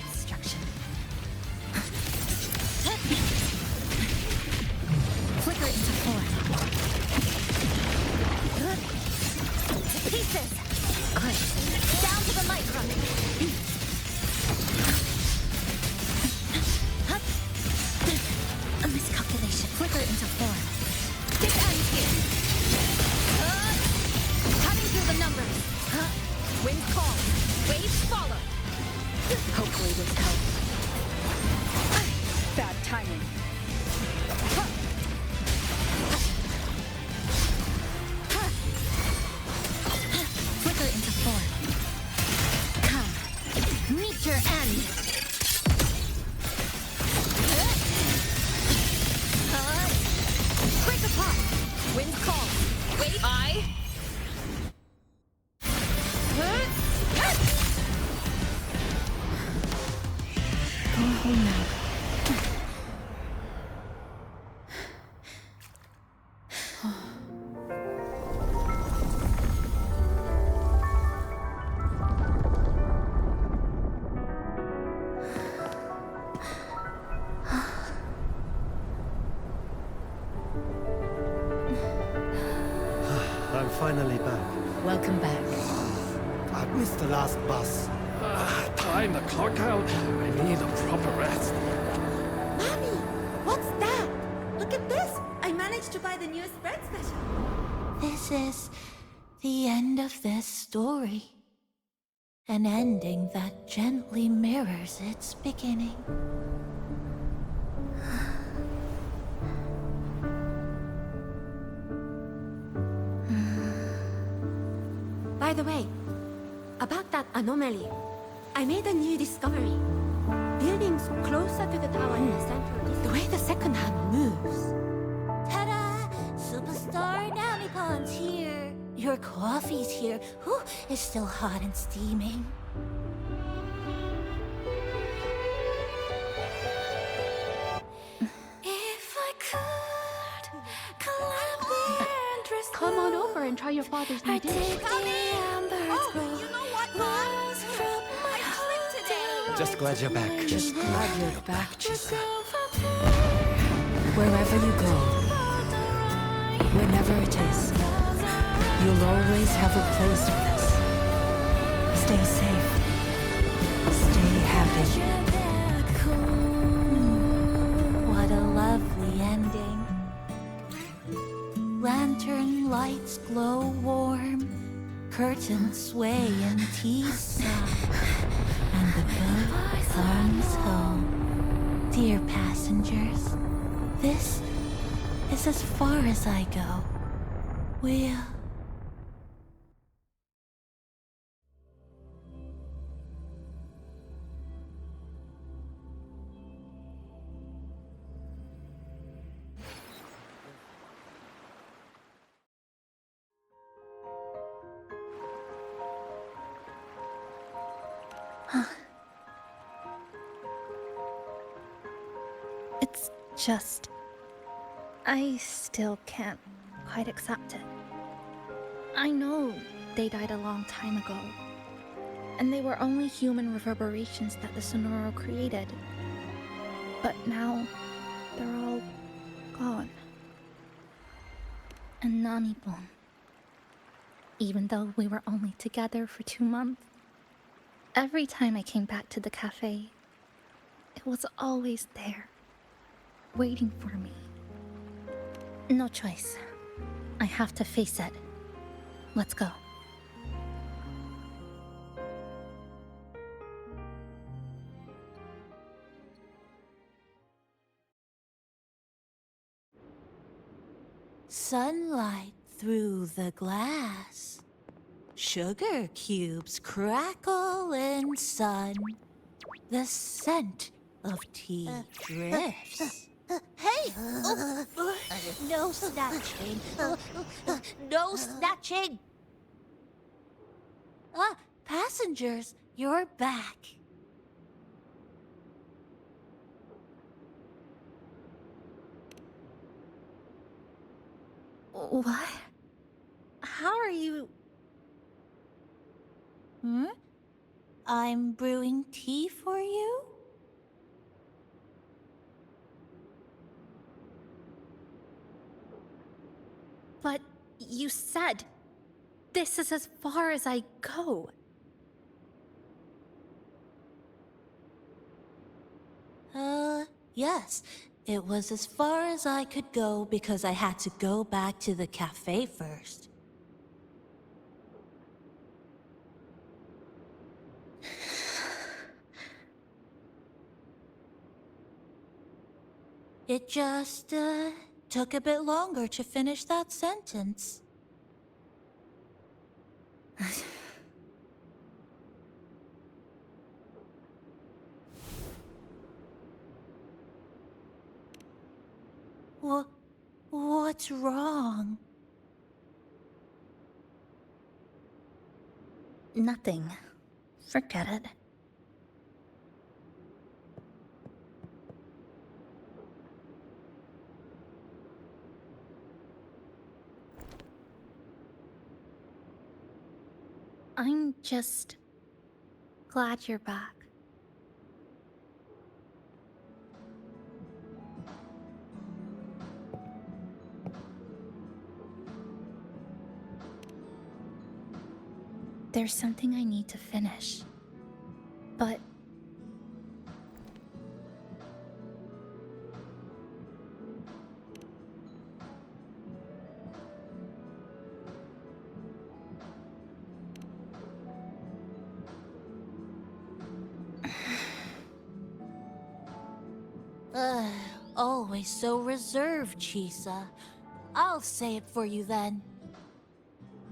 Destruction. Flicker it into form. To pieces! Good. Down to the micron. A miscalculation. Flicker into form. This ends here. Cutting through the numbers. Wind call. Waves follow. Hopefully this helps. Bad timing. Flicker into form. Come. Meet your end. Break apart! Wind call! Wait! Go home now. I'm finally back. Welcome back. I missed the last bus. Time to clock out. I need a proper rest. Mommy, what's that? Look at this! I managed to buy the newest bread special. This is The end of this story. An ending that gently mirrors its beginning. By the way, about that anomaly, I made a new discovery. Buildings closer to the tower in the center, the way the second hand moves. Ta-da! Superstar Namipon's here. Your coffee's here. Whew, it's still hot and steaming. If I could climb the endless Come on over and try your father's new dish. you know what, Mom? Just glad you're back. Just glad you're back, Chisa. Wherever you go, whenever it is, you'll always have a place with us. Stay safe. Stay happy. What a lovely ending. Lantern lights glow warm, curtains sway in teaside, and the boat comes home. Dear passengers, this is as far as I go. We'll... It's just... I still can't quite accept it. I know they died a long time ago, and they were only human reverberations that the Sonoro created. But now, they're all gone. And Namipon. Even though we were only together for 2 months, every time I came back to the cafe, it was always there, waiting for me. No choice. I have to face it. Let's go. Sunlight through the glass. Sugar cubes crackle in sun. The scent of tea drifts. Hey! No snatching. No snatching! Ah, passengers, you're back. What? How are you... I'm brewing tea for you? But you said... this is as far as I go. Yes. It was as far as I could go because I had to go back to the cafe first. It just, took a bit longer to finish that sentence. What's wrong? Nothing. Forget it. I'm just glad you're back. There's something I need to finish, but always so reserved, Chisa. I'll say it for you then.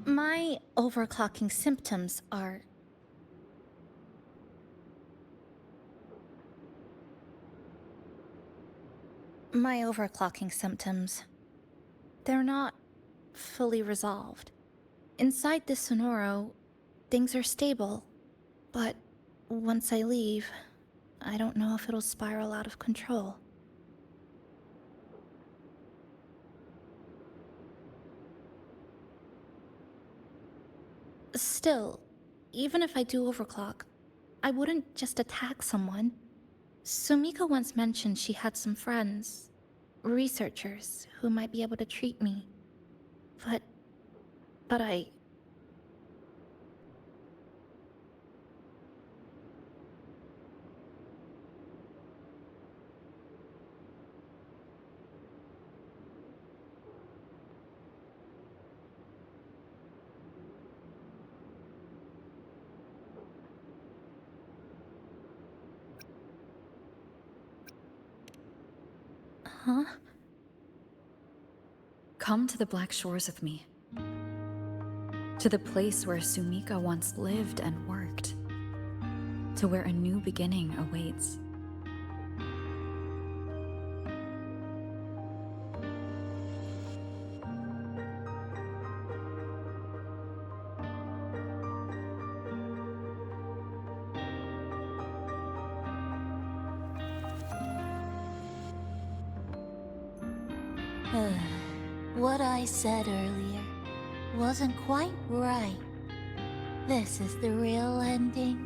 My overclocking symptoms are... My overclocking symptoms... They're not fully resolved. Inside this Sonoro, things are stable, but once I leave, I don't know if it'll spiral out of control. Still, even if I do overclock, I wouldn't just attack someone. Sumika once mentioned she had some friends, researchers, who might be able to treat me. But I... Huh? Come to the Black Shores with me. To the place where Sumika once lived and worked. To where a new beginning awaits. What I said earlier wasn't quite right. This is the real ending.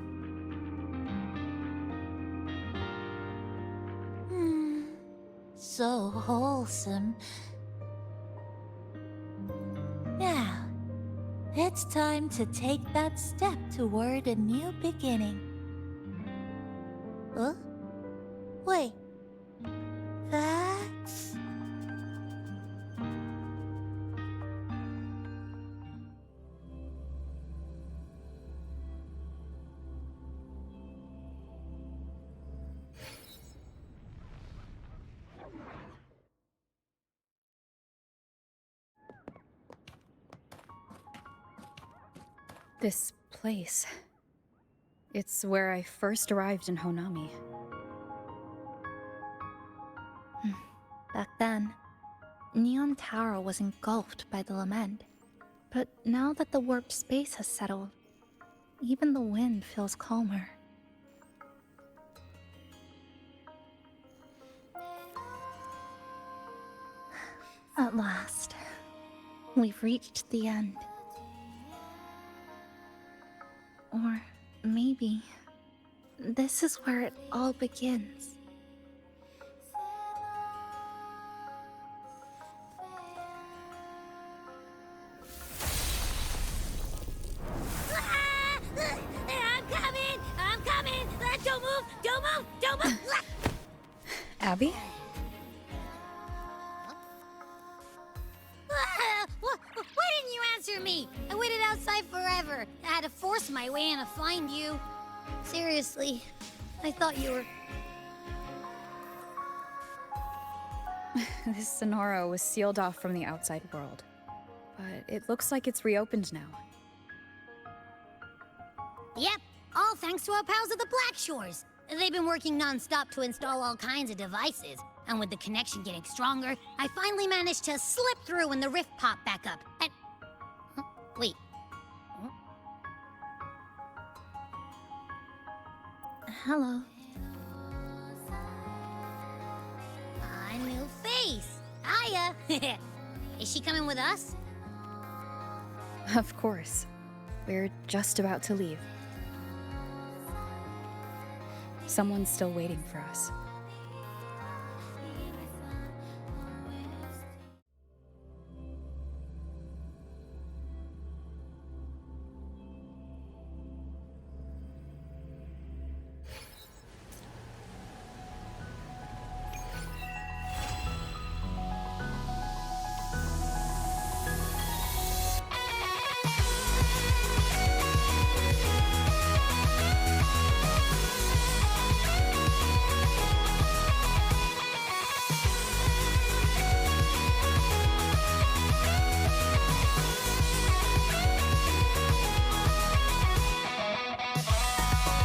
So wholesome. Now, it's time to take that step toward a new beginning. Huh? Wait. That's... This place. It's where I first arrived in Honami. Back then, Neon Tower was engulfed by the lament. But now that the warped space has settled, even the wind feels calmer. At last, we've reached the end. Or maybe this is where it all begins. I'm coming! Don't move! Don't move! Abby? Why didn't you answer me? I waited outside forever. I had to force my way in to find you. Seriously, I thought you were... This Sonoro was sealed off from the outside world. But it looks like it's reopened now. Yep, all thanks to our pals at the Black Shores. They've been working non-stop to install all kinds of devices. And with the connection getting stronger, I finally managed to slip through when the rift popped back up. And... Huh? Wait. Huh? Hello. A new face. Hiya. Is she coming with us? Of course. We're just about to leave. Someone's still waiting for us.